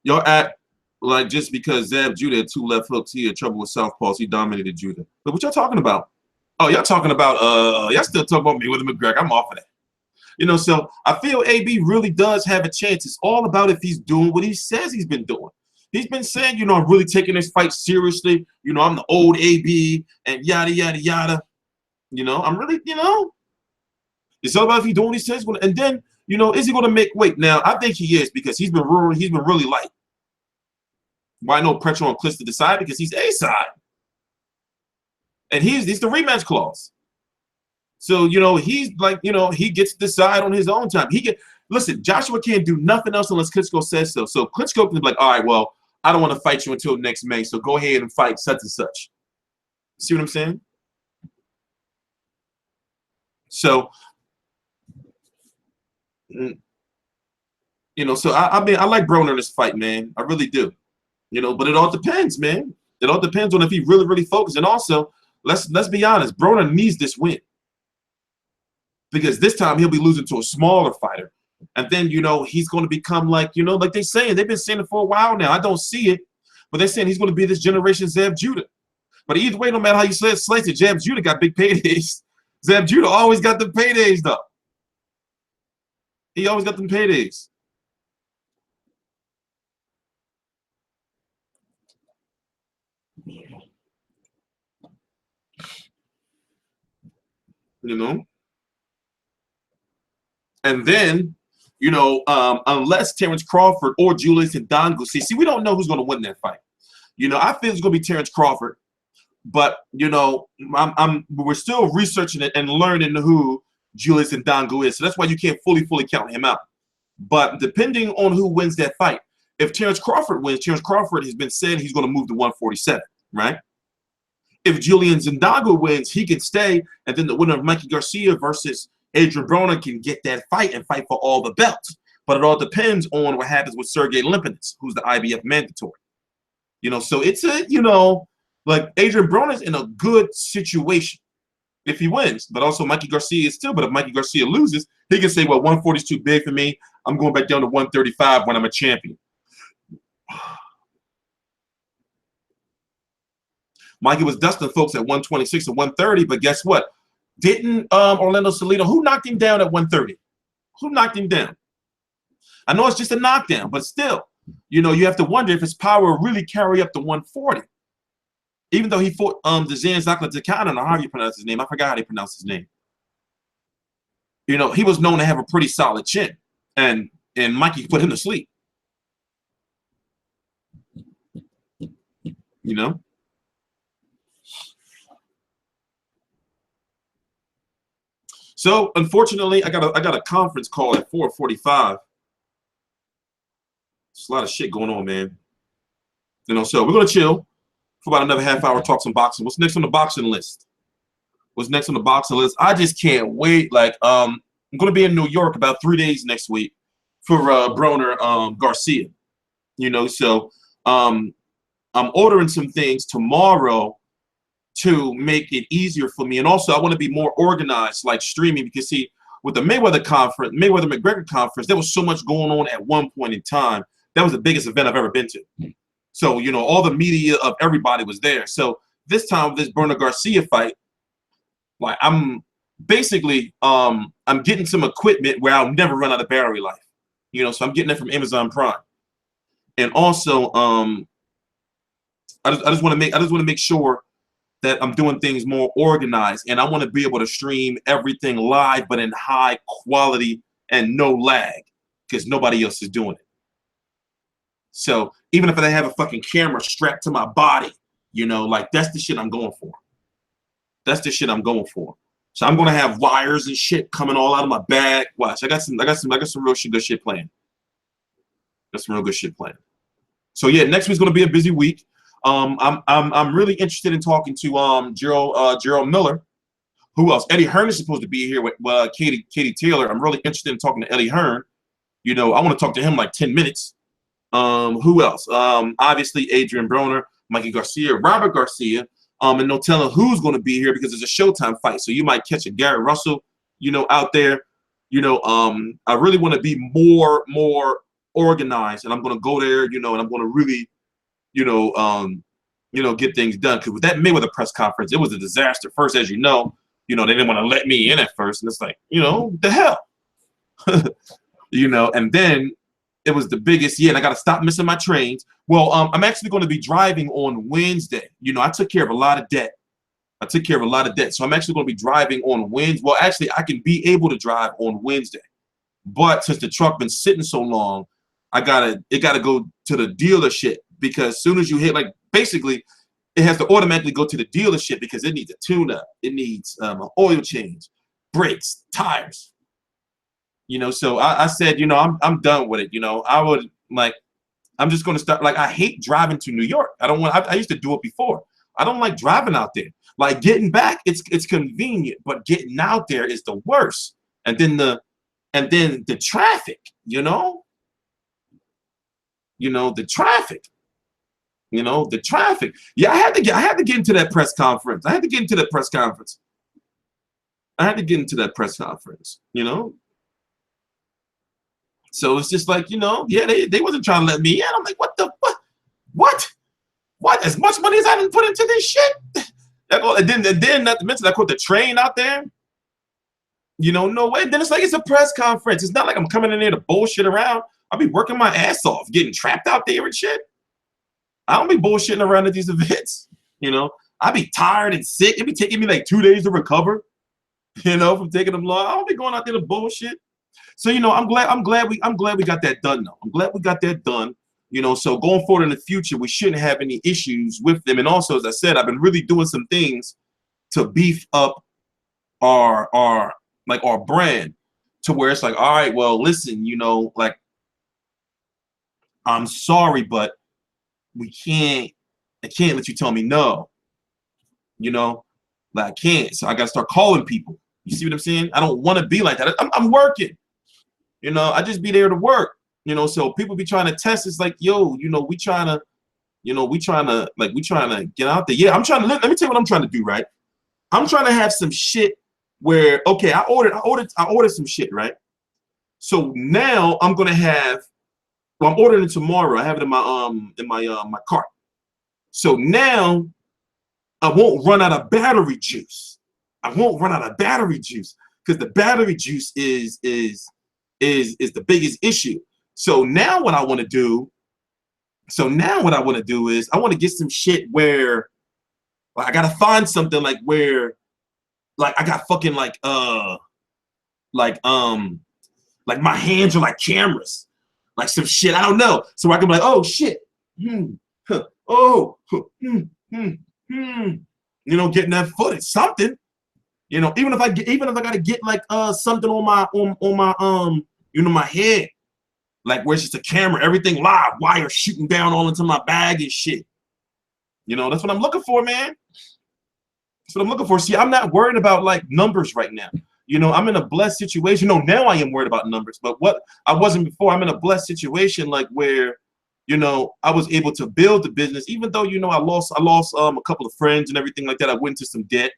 Y'all act like just because Zab Judah had 2 left hooks, he had trouble with southpaws, he dominated Judah. But what y'all talking about? Oh, y'all talking about, y'all still talking about Mayweather Mcgregor. I'm off of that. You know, so I feel AB really does have a chance. It's all about if he's doing what he says he's been doing. He's been saying, you know, I'm really taking this fight seriously. You know, I'm the old AB and yada, yada, yada. You know, I'm really, you know, it's all about if he's doing what he says. And then, you know, is he going to make weight? Now, I think he is because he's been really light. Why no pressure on Klitsch to decide? Because he's A side. And he's the rematch clause. So, you know, he's like, you know, he gets to decide on his own time. Listen, Joshua can't do nothing else unless Klitschko says so. So Klitschko can be like, all right, well, I don't want to fight you until next May, so go ahead and fight such and such. See what I'm saying? So, you know, so I mean, I like Broner in this fight, man. I really do. You know, but it all depends, man. It all depends on if he really, really focuses. And also, let's be honest, Broner needs this win. Because this time he'll be losing to a smaller fighter. And then, you know, he's going to become like, you know, like they're saying, they've been saying it for a while now. I don't see it, but they're saying he's going to be this generation Zab Judah. But either way, no matter how you slice it, Zab Judah got big paydays. Zab Judah always got the paydays, though. He always got them paydays. You know? And then, you know, unless Terrence Crawford or Julius Ndongo, see, we don't know who's going to win that fight. You know, I feel it's going to be Terrence Crawford, but you know, we're still researching it and learning who Julius Ndongo is. So that's why you can't fully count him out. But depending on who wins that fight, if Terrence Crawford wins, Terrence Crawford has been said he's going to move to 147, right? If Julian Ndongo wins, he can stay, and then the winner of Mikey Garcia versus Adrian Broner can get that fight and fight for all the belts. But it all depends on what happens with Sergey Limpinets, who's the IBF mandatory. You know, so it's a, you know, like Adrian Broner's in a good situation if he wins. But also Mikey Garcia is still, but if Mikey Garcia loses, he can say, well, 140 is too big for me. I'm going back down to 135 when I'm a champion. Mikey was dusting folks at 126 and 130, but guess what? Didn't Orlando Salido, who knocked him down at 130? Who knocked him down? I know it's just a knockdown, but still, you know, you have to wonder if his power will really carry up to 140. Even though he fought the Zanzakla Takana, or how you pronounce his name. I forgot how they pronounce his name. You know, he was known to have a pretty solid chin. And Mikey put him to sleep. You know? So unfortunately, I got a conference call at 4:45. There's a lot of shit going on, man. You know, so we're gonna chill for about another half hour, talk some boxing. What's next on the boxing list? What's next on the boxing list? I just can't wait. Like, I'm gonna be in New York about 3 days next week for Broner Garcia. You know, so I'm ordering some things tomorrow to make it easier for me. And also I want to be more organized, like streaming, because see, with the Mayweather conference, Mayweather-McGregor conference, there was so much going on at one point in time. That was the biggest event I've ever been to. So, you know, all the media of everybody was there. So this time, this Broner Garcia fight, like I'm basically, I'm getting some equipment where I'll never run out of battery life. You know, so I'm getting it from Amazon Prime. And also, I just want to make sure that I'm doing things more organized, and I want to be able to stream everything live, but in high quality and no lag, because nobody else is doing it. So even if I have a fucking camera strapped to my body, you know, like that's the shit I'm going for. That's the shit I'm going for. So I'm gonna have wires and shit coming all out of my bag. Watch, I got some real shit, good shit planned. Got some real good shit planned. So yeah, next week's gonna be a busy week. I'm really interested in talking to Gerald Miller. Who else? Eddie Hearn is supposed to be here with Katie Taylor. I'm really interested in talking to Eddie Hearn. You know, I want to talk to him like 10 minutes. Who else? Obviously Adrian Broner, Mikey Garcia, Robert Garcia. And no telling who's going to be here because it's a Showtime fight. So you might catch a Garrett Russell, you know, out there. You know, I really want to be more organized, and I'm going to go there, you know, and I'm going to really, you know, get things done. Because with that Mayweather press conference, it was a disaster. First, as you know, they didn't want to let me in at first, and it's like, you know, the hell, you know. And then it was the biggest, and I got to stop missing my trains. Well, I'm actually going to be driving on Wednesday. You know, I took care of a lot of debt. So I'm actually going to be driving on Wednesday. Well, actually, I can be able to drive on Wednesday. But since the truck been sitting so long, it got to go to the dealership, because as soon as you hit, like, basically, it has to automatically go to the dealership because it needs a tune-up. It needs an oil change, brakes, tires. You know, so I said, you know, I'm done with it. You know, I'm just going to start. Like, I hate driving to New York. I used to do it before. I don't like driving out there. Like, getting back, it's convenient, but getting out there is the worst. And then the traffic, you know, the traffic. Yeah, I had to get into that press conference. You know. So it's just like, you know, yeah, they wasn't trying to let me in. I'm like, what? As much money as I didn't put into this shit? And then not to mention, I caught the train out there. You know, no way. Then it's like, it's a press conference. It's not like I'm coming in there to bullshit around. I'll be working my ass off, getting trapped out there and shit. I don't be bullshitting around at these events. You know, I be tired and sick. It be taking me like 2 days to recover, you know, from taking them long. I don't be going out there to bullshit. So, you know, I'm glad we got that done though. I'm glad we got that done. You know, so going forward in the future, we shouldn't have any issues with them. And also, as I said, I've been really doing some things to beef up our brand, to where it's like, all right, well, listen, you know, like, I'm sorry, but I can't let you tell me no. You know, like, I can't. So I got to start calling people. You see what I'm saying? I don't want to be like that. I'm working. You know, I just be there to work. You know, so people be trying to test. It's like, yo, you know, we trying to get out there. Yeah, let me tell you what I'm trying to do, right? I'm trying to have some shit where, okay, I ordered some shit, right? So now I'm gonna have, well, I'm ordering it tomorrow. I have it in my cart. So now I won't run out of battery juice. Because the battery juice is the biggest issue. So now what I want to do is I want to get some shit where, like, I gotta find something like where, like, I got fucking like my hands are like cameras, like some shit, I don't know. So I can be like, oh shit, you know, getting that footage, something. You know, even if I gotta get like something on my you know, my head, like where it's just a camera, everything live, wire shooting down all into my bag and shit. You know, that's what I'm looking for, man. That's what I'm looking for. See, I'm not worried about like numbers right now. You know, I'm in a blessed situation. You know, now I am worried about numbers, but what I wasn't before. I'm in a blessed situation, like where, you know, I was able to build the business, even though, you know, I lost a couple of friends and everything like that. I went into some debt,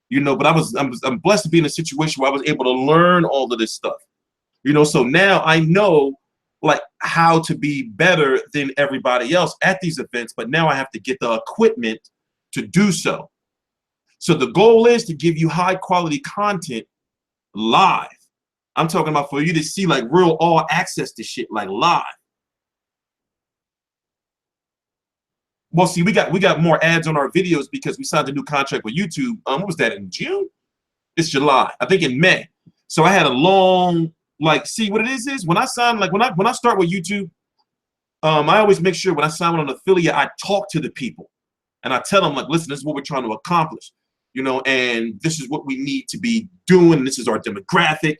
you know, but I'm blessed to be in a situation where I was able to learn all of this stuff. You know, so now I know like how to be better than everybody else at these events, but now I have to get the equipment to do so. So the goal is to give you high quality content live. I'm talking about for you to see like real all access to shit like live. Well, see, we got more ads on our videos because we signed a new contract with YouTube. What was that, in June? It's July, I think, in May. So I had a long, like, see what it is when I sign, like when I start with YouTube, I always make sure when I sign with an affiliate, I talk to the people and I tell them, like, listen, this is what we're trying to accomplish, you know, and this is what we need to be doing. This is our demographic,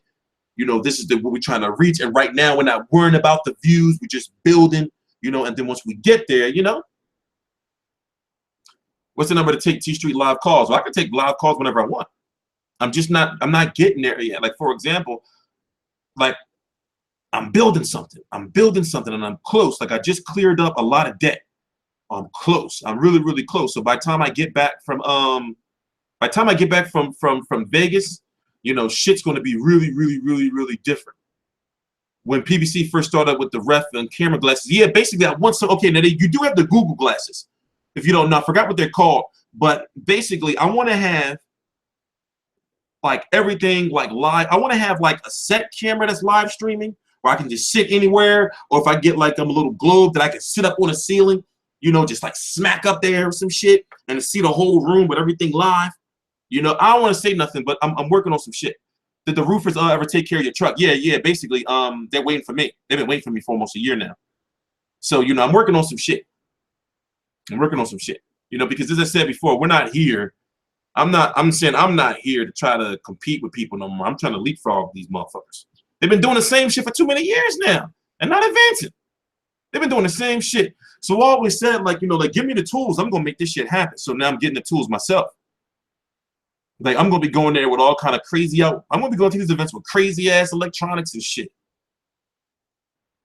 you know, this is what we're trying to reach. And right now we're not worrying about the views, we're just building, you know, and then once we get there, you know. What's the number to take T Street live calls? Well, I can take live calls whenever I want. I'm not getting there yet. Like, for example, like, I'm building something and I'm close. Like, I just cleared up a lot of debt. I'm close. I'm really, really close. So by the time I get back from Vegas, you know, shit's going to be really, really, really, really different. When PBC first started with the ref and camera glasses, yeah, basically I want some. Okay, now you do have the Google glasses. If you don't know, I forgot what they're called, but basically I want to have like everything like live. I want to have like a set camera that's live streaming where I can just sit anywhere, or if I get like a little globe that I can sit up on a ceiling, you know, just like smack up there or some shit and see the whole room with everything live. You know, I don't want to say nothing, but I'm working on some shit. Did the roofers ever take care of your truck? Yeah, basically, they're waiting for me. They've been waiting for me for almost a year now. So, you know, I'm working on some shit. I'm working on some shit, you know, because as I said before, we're not here. I'm saying I'm not here to try to compete with people no more. I'm trying to leapfrog these motherfuckers. They've been doing the same shit for too many years now and not advancing. They've been doing the same shit. So I always said, like, you know, like, give me the tools. I'm going to make this shit happen. So now I'm getting the tools myself. Like, I'm going to be going there with all kind of crazy out. I'm going to be going to these events with crazy ass electronics and shit.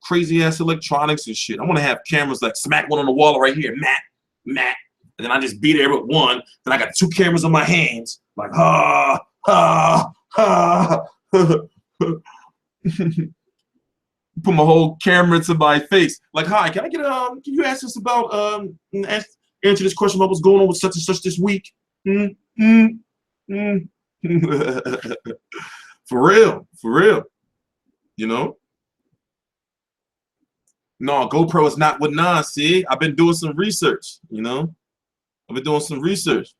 Crazy ass electronics and shit. I want to have cameras like smack one on the wall right here. Matt. And then I just be there with one. Then I got two cameras on my hands. Like, Put my whole camera to my face. Like, hi, can I get can you ask us about answer this question about what's going on with such and such this week? For real. You know? No, GoPro is not what Nas. See, I've been doing some research, you know? I've been doing some research.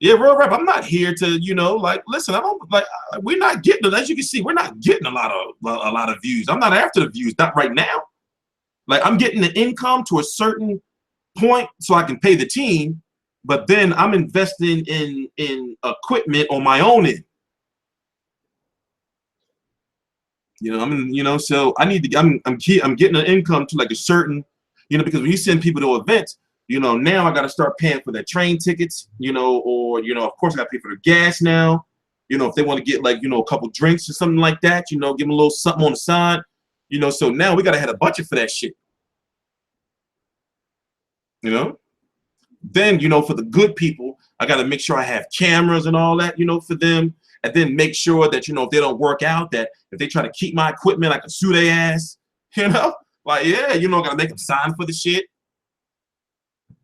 Yeah, real rap. I'm not here to, you know, like, listen, I don't like, we're not getting, as you can see, we're not getting a lot of views. I'm not after the views, not right now. Like, I'm getting the income to a certain point so I can pay the team, but then I'm investing in equipment on my own end. You know, you know, so I need to, I'm getting an income to like a certain, you know, because when you send people to events, you know, now I got to start paying for their train tickets, you know, or, you know, of course I got to pay for their gas now, you know, if they want to get like, you know, a couple drinks or something like that, you know, give them a little something on the side, you know, so now we got to have a budget for that shit, you know. Then, you know, for the good people, I got to make sure I have cameras and all that, you know, for them. And then make sure that, you know, if they don't work out, that if they try to keep my equipment, I can sue their ass, you know? Like, yeah, you know, got to make them sign for the shit.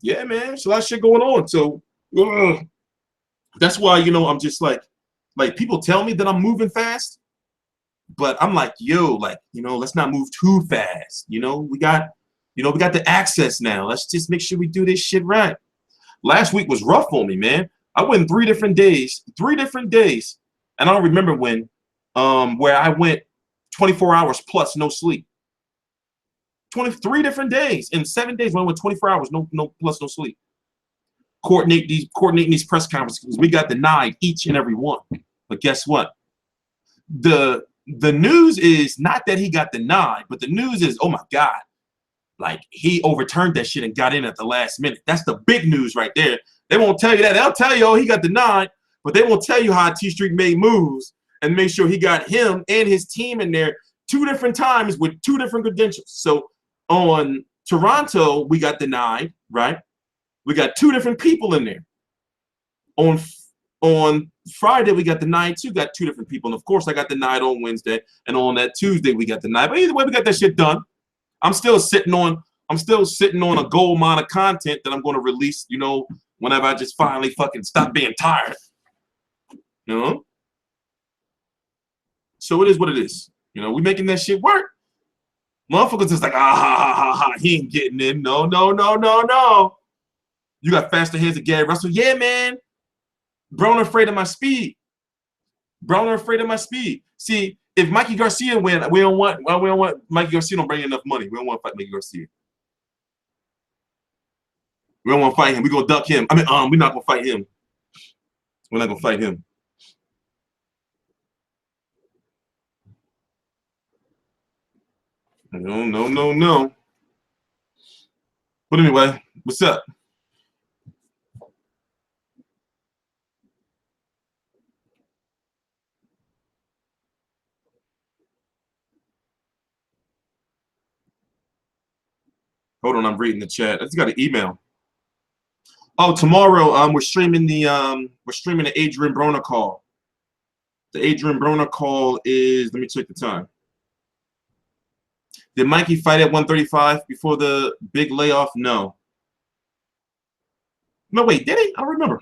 Yeah, man, there's a lot of shit going on. So that's why, you know, I'm just like people tell me that I'm moving fast, but I'm like, yo, like, you know, let's not move too fast. You know, we got the access now. Let's just make sure we do this shit right. Last week was rough on me, man. I went 3 different days. And I don't remember when, where I went 24 hours plus no sleep. 23 different days in 7 days when I went 24 hours, no sleep. Coordinating these press conferences. We got denied each and every one. But guess what? The news is not that he got denied, but the news is, oh my God, like he overturned that shit and got in at the last minute. That's the big news right there. They won't tell you that. They'll tell you, oh, he got denied, but they won't tell you how T Street made moves and make sure he got him and his team in there 2 different times with 2 different credentials. So on Toronto, we got denied, right? We got 2 different people in there. On Friday, we got denied too, got 2 different people. And of course, I got denied on Wednesday. And on that Tuesday, we got denied. But either way, we got that shit done. I'm still sitting on a gold mine of content that I'm going to release, you know, whenever I just finally fucking stop being tired. You know? So it is what it is. You know, we making that shit work. Motherfuckers just like, ah, ha, ha, ha, ha. He ain't getting in. No, no, no, no, no. You got faster hands than Gary Russell. Yeah, man. Broner afraid of my speed. Broner afraid of my speed. See, if Mikey Garcia win, we don't want Mikey Garcia don't bring enough money. We don't want to fight Mikey Garcia. We don't want to fight him. We're gonna duck him. I mean, we're not gonna fight him. We're not gonna fight him. No, no, no, no. But anyway, what's up? Hold on, I'm reading the chat. I just got an email. Oh, tomorrow we're streaming the Adrian Broner call. The Adrian Broner call is, let me check the time. Did Mikey fight at 135 before the big layoff? No. No, wait, did he? I don't remember.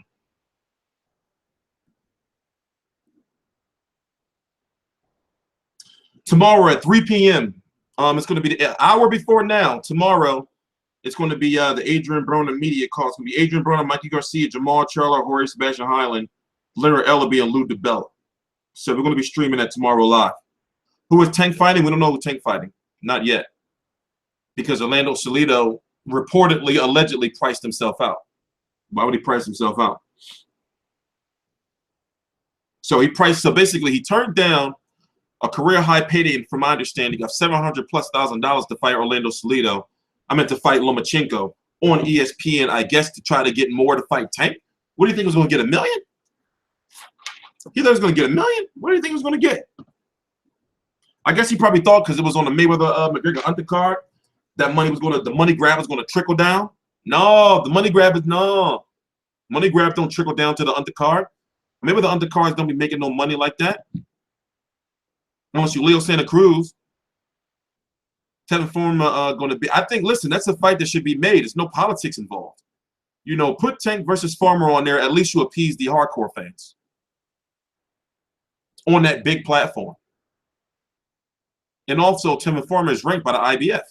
Tomorrow at 3 p.m. It's going to be the hour before now. Tomorrow, it's going to be the Adrian Broner media call. It's going to be Adrian Broner, Mikey Garcia, Jamal Charlo, Jorge Sebastian Highland, Leonard Ellaby, and Lou DiBella. So we're going to be streaming that tomorrow live. Who is Tank fighting? We don't know who Tank fighting. Not yet. Because Orlando Salido reportedly, allegedly priced himself out. Why would he price himself out? So basically he turned down a career high payday, from my understanding, of $700,000+ to fight Orlando Salido. I meant to fight Lomachenko on ESPN, I guess, to try to get more to fight Tank. What do you think he was going to get, $1 million? He thought he was going to get $1 million? What do you think he was going to get? I guess he probably thought because it was on the Mayweather Mcgregor undercard, that the money grab was going to trickle down. No, the money grab is no. Money grab don't trickle down to the undercard. Maybe the undercards don't be making no money like that. Unless you Leo Santa Cruz. Tevin Farmer going to be. I think, listen, that's a fight that should be made. There's no politics involved. You know, put Tank versus Farmer on there. At least you appease the hardcore fans on that big platform. And also, Tevin Farmer is ranked by the IBF.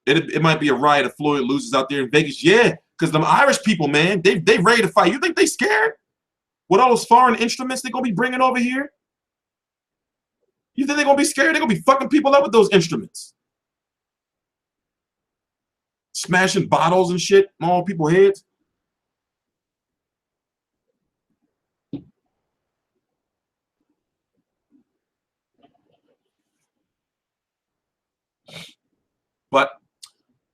It might be a riot if Floyd loses out there in Vegas. Yeah, because them Irish people, man, they ready to fight. You think they scared? With all those foreign instruments they're going to be bringing over here? You think they're going to be scared? They're going to be fucking people up with those instruments. Smashing bottles and shit on all people's heads. But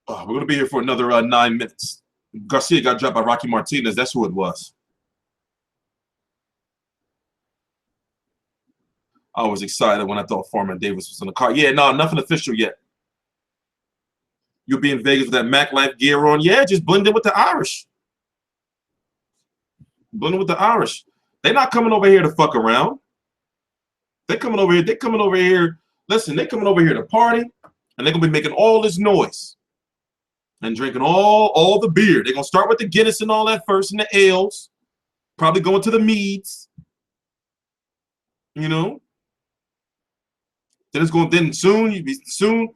we're going to be here for another 9 minutes. Garcia got dropped by Rocky Martinez. That's who it was. I was excited when I thought Foreman Davis was in the car. Yeah, no, nothing official yet. You'll be in Vegas with that Mac Life gear on. Yeah, just blend in with the Irish. Blend in with the Irish. They're not coming over here to fuck around. They're coming over here. They're coming over here. Listen, they're coming over here to party, and they're going to be making all this noise and drinking all the beer. They're going to start with the Guinness and all that first, and the ales. Probably going to the meads. You know? Then it's going. Then sooner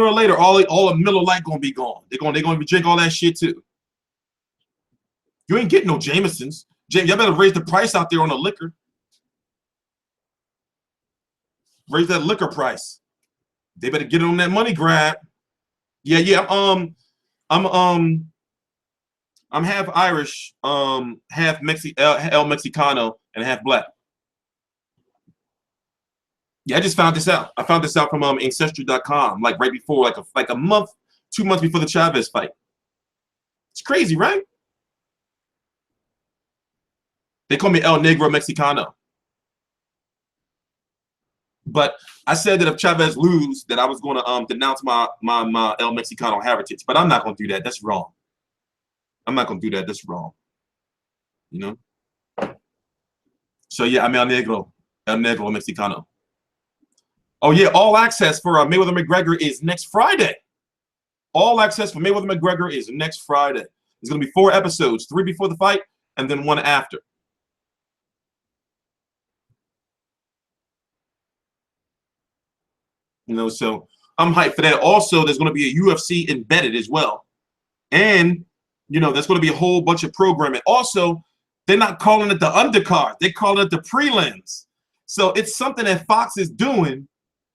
or later, all the Miller Lite gonna be gone. They're gonna be drink all that shit too. You ain't getting no Jamesons. Y'all better raise the price out there on the liquor. Raise that liquor price. They better get on that money grab. Yeah. I'm half Irish, half El Mexicano, and half black. Yeah, I just found this out. I found this out from Ancestry.com, like right before, like a month, 2 months before the Chavez fight. It's crazy, right? They call me El Negro Mexicano. But I said that if Chavez lose, that I was going to denounce my El Mexicano heritage. But I'm not going to do that. That's wrong. I'm not going to do that. That's wrong. You know? So, yeah, I'm El Negro Mexicano. Oh, yeah, all access for Mayweather McGregor is next Friday. All access for Mayweather McGregor is next Friday. There's going to be 4 episodes, 3 before the fight and then 1 after. You know, so I'm hyped for that. Also, there's going to be a UFC embedded as well. And, you know, there's going to be a whole bunch of programming. Also, they're not calling it the undercard. They're calling it the prelims. So it's something that Fox is doing,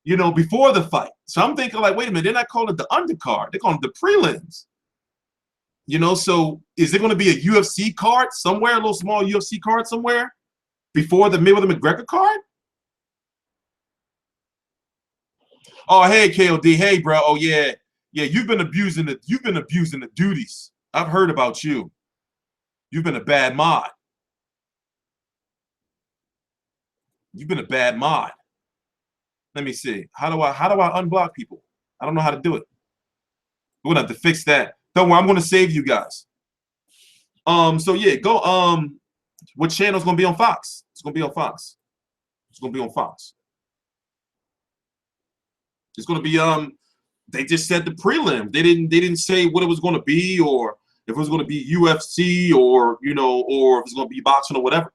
you know, before the fight. So I'm thinking like, wait a minute, they're not calling it the undercard. They're calling it the prelims. You know, so is there going to be a UFC card somewhere, a little small UFC card somewhere before the Mayweather McGregor card? Oh, hey, KOD. Hey, bro. Oh, yeah. Yeah, you've been abusing the duties. I've heard about you. You've been a bad mod. You've been a bad mod. Let me see. How do I unblock people? I don't know how to do it. We're gonna have to fix that. Don't worry, I'm gonna save you guys. So yeah, go what channel is gonna be on Fox? It's gonna be on Fox. It's gonna be on Fox. It's gonna be they just said the prelim. They didn't say what it was gonna be, or if it was gonna be UFC, or you know, or if it's gonna be boxing or whatever.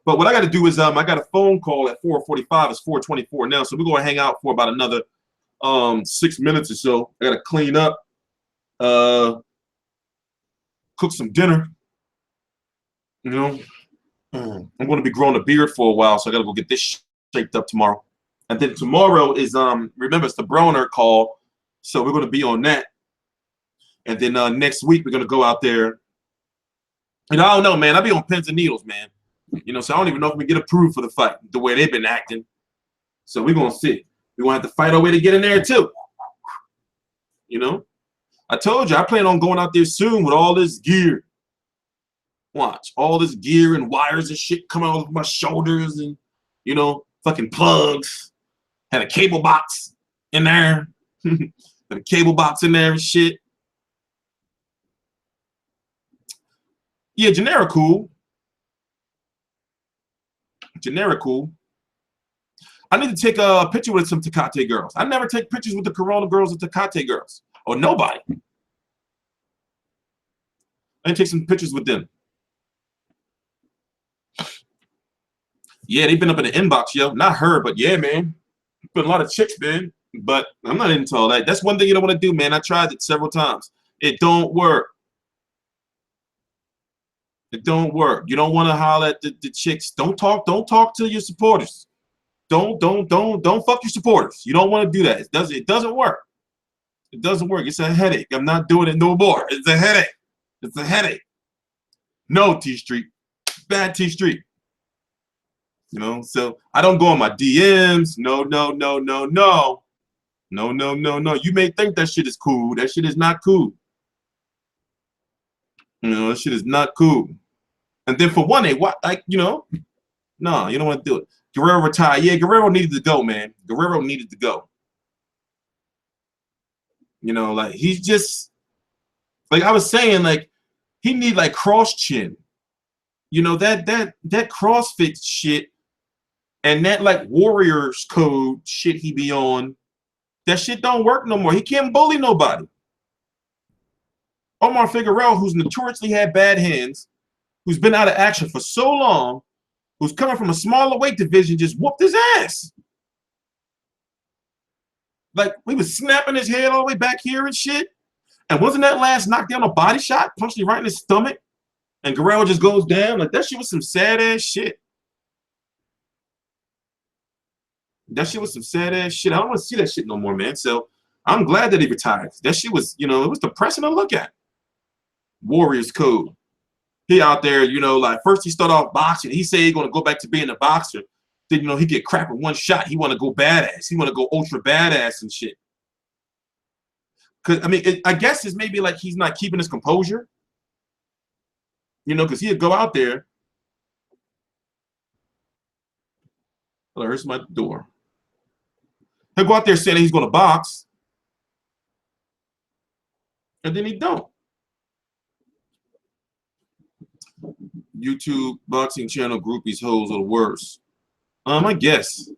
But what I got to do is I got a phone call at 4:45. It's 4:24 now, so we're gonna hang out for about another 6 minutes or so. I got to clean up, cook some dinner. You know, I'm going to be growing a beard for a while, so I got to go get this shaped up tomorrow. And then tomorrow is remember it's the Broner call, so we're going to be on that. And then next week we're going to go out there. And I don't know, man. I'll be on pins and needles, man. You know, so I don't even know if we get approved for the fight the way they've been acting. So we're going to see. We're going to have to fight our way to get in there, too. You know? I told you, I plan on going out there soon with all this gear. Watch. All this gear and wires and shit coming out of my shoulders and, you know, fucking plugs. Had a cable box in there. Had a cable box in there and shit. Yeah, generic cool. Generic cool. I need to take a picture with some Tecate girls. I never take pictures with the Corona girls or Tecate girls. Or nobody. I need to take some pictures with them. Yeah, they've been up in the inbox, yo. Not her, but yeah, man. Been a lot of chicks, man. But I'm not into all that. That's one thing you don't want to do, man. I tried it several times. It don't work. It don't work. You don't want to holler at the chicks. Don't talk to your supporters. Don't fuck your supporters. You don't want to do that. It doesn't work. It doesn't work. It's a headache. I'm not doing it no more. It's a headache. It's a headache. No, T Street. Bad T Street. You know, so I don't go on my DMs. No. No. You may think that shit is cool. That shit is not cool. You know, that shit is not cool. And then for one, you know, no, you don't want to do it. Guerrero retired. Yeah, Guerrero needed to go, man. Guerrero needed to go. You know, like he's just like I was saying, like he need like cross chin. You know, that CrossFit shit and that like Warriors code shit he be on, that shit don't work no more. He can't bully nobody. Omar Figueroa, who's notoriously had bad hands, who's been out of action for so long, who's coming from a smaller weight division, just whooped his ass. Like, we was snapping his head all the way back here and shit. And wasn't that last knockdown a body shot? Punched him right in his stomach. And Guerrero just goes down. Like, that shit was some sad-ass shit. That shit was some sad-ass shit. I don't want to see that shit no more, man. So, I'm glad that he retired. That shit was, you know, it was depressing to look at. Warriors code. He out there, you know, like first he started off boxing. He said he's going to go back to being a boxer. Then, you know, he get crap with one shot. He want to go badass. He want to go ultra badass and shit. Because, I mean, I guess it's maybe like he's not keeping his composure. You know, because he'd go out there. Well, I heard somebody at the door. He'll go out there saying he's going to box. And then he don't. YouTube boxing channel groupies hoes are the worst. I guess.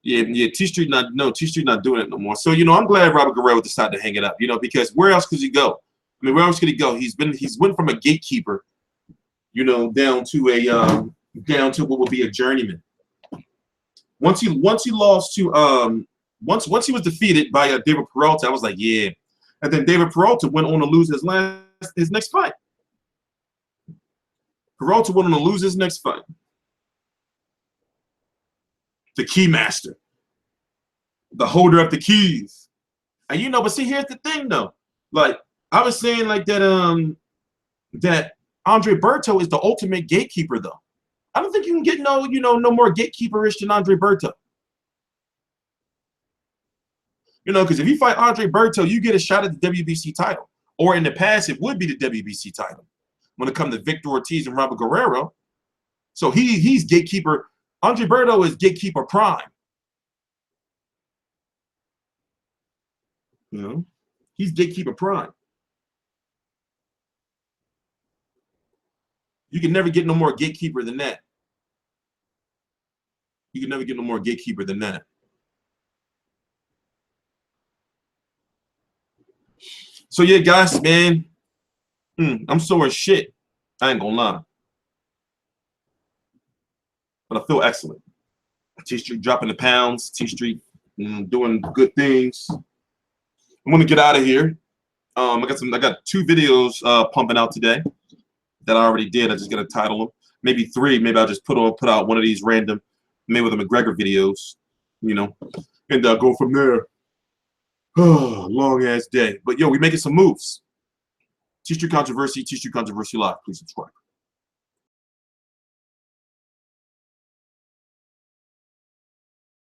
Yeah, T Street not doing it no more. So, you know, I'm glad Robert Guerrero decided to hang it up, you know, because where else could he go? I mean, where else could he go? He's went from a gatekeeper, you know, down to what would be a journeyman. Once he lost to once he was defeated by David Peralta, I was like, yeah. And then David Peralta went on to lose his next fight. Peralta went on to lose his next fight. The Keymaster, the holder of the keys. And you know, but see, here's the thing though. Like I was saying, like that that Andre Berto is the ultimate gatekeeper though. I don't think you can get no more gatekeeperish than Andre Berto. You know, because if you fight Andre Berto, you get a shot at the WBC title. Or in the past, it would be the WBC title. When it comes to Victor Ortiz and Robert Guerrero. So he's gatekeeper. Andre Berto is gatekeeper prime. You know, he's gatekeeper prime. You can never get no more gatekeeper than that. You can never get no more gatekeeper than that. So yeah, guys, man, I'm sore as shit. I ain't gonna lie. But I feel excellent. T-Street dropping the pounds. T-Street doing good things. I'm gonna get out of here. I got 2 videos pumping out today that I already did. I just gotta title them. Maybe 3. Maybe I'll just put out one of these random Mayweather Mcgregor videos, you know, and go from there. Long ass day. But yo, we making some moves. T-Street Controversy Live. Please subscribe.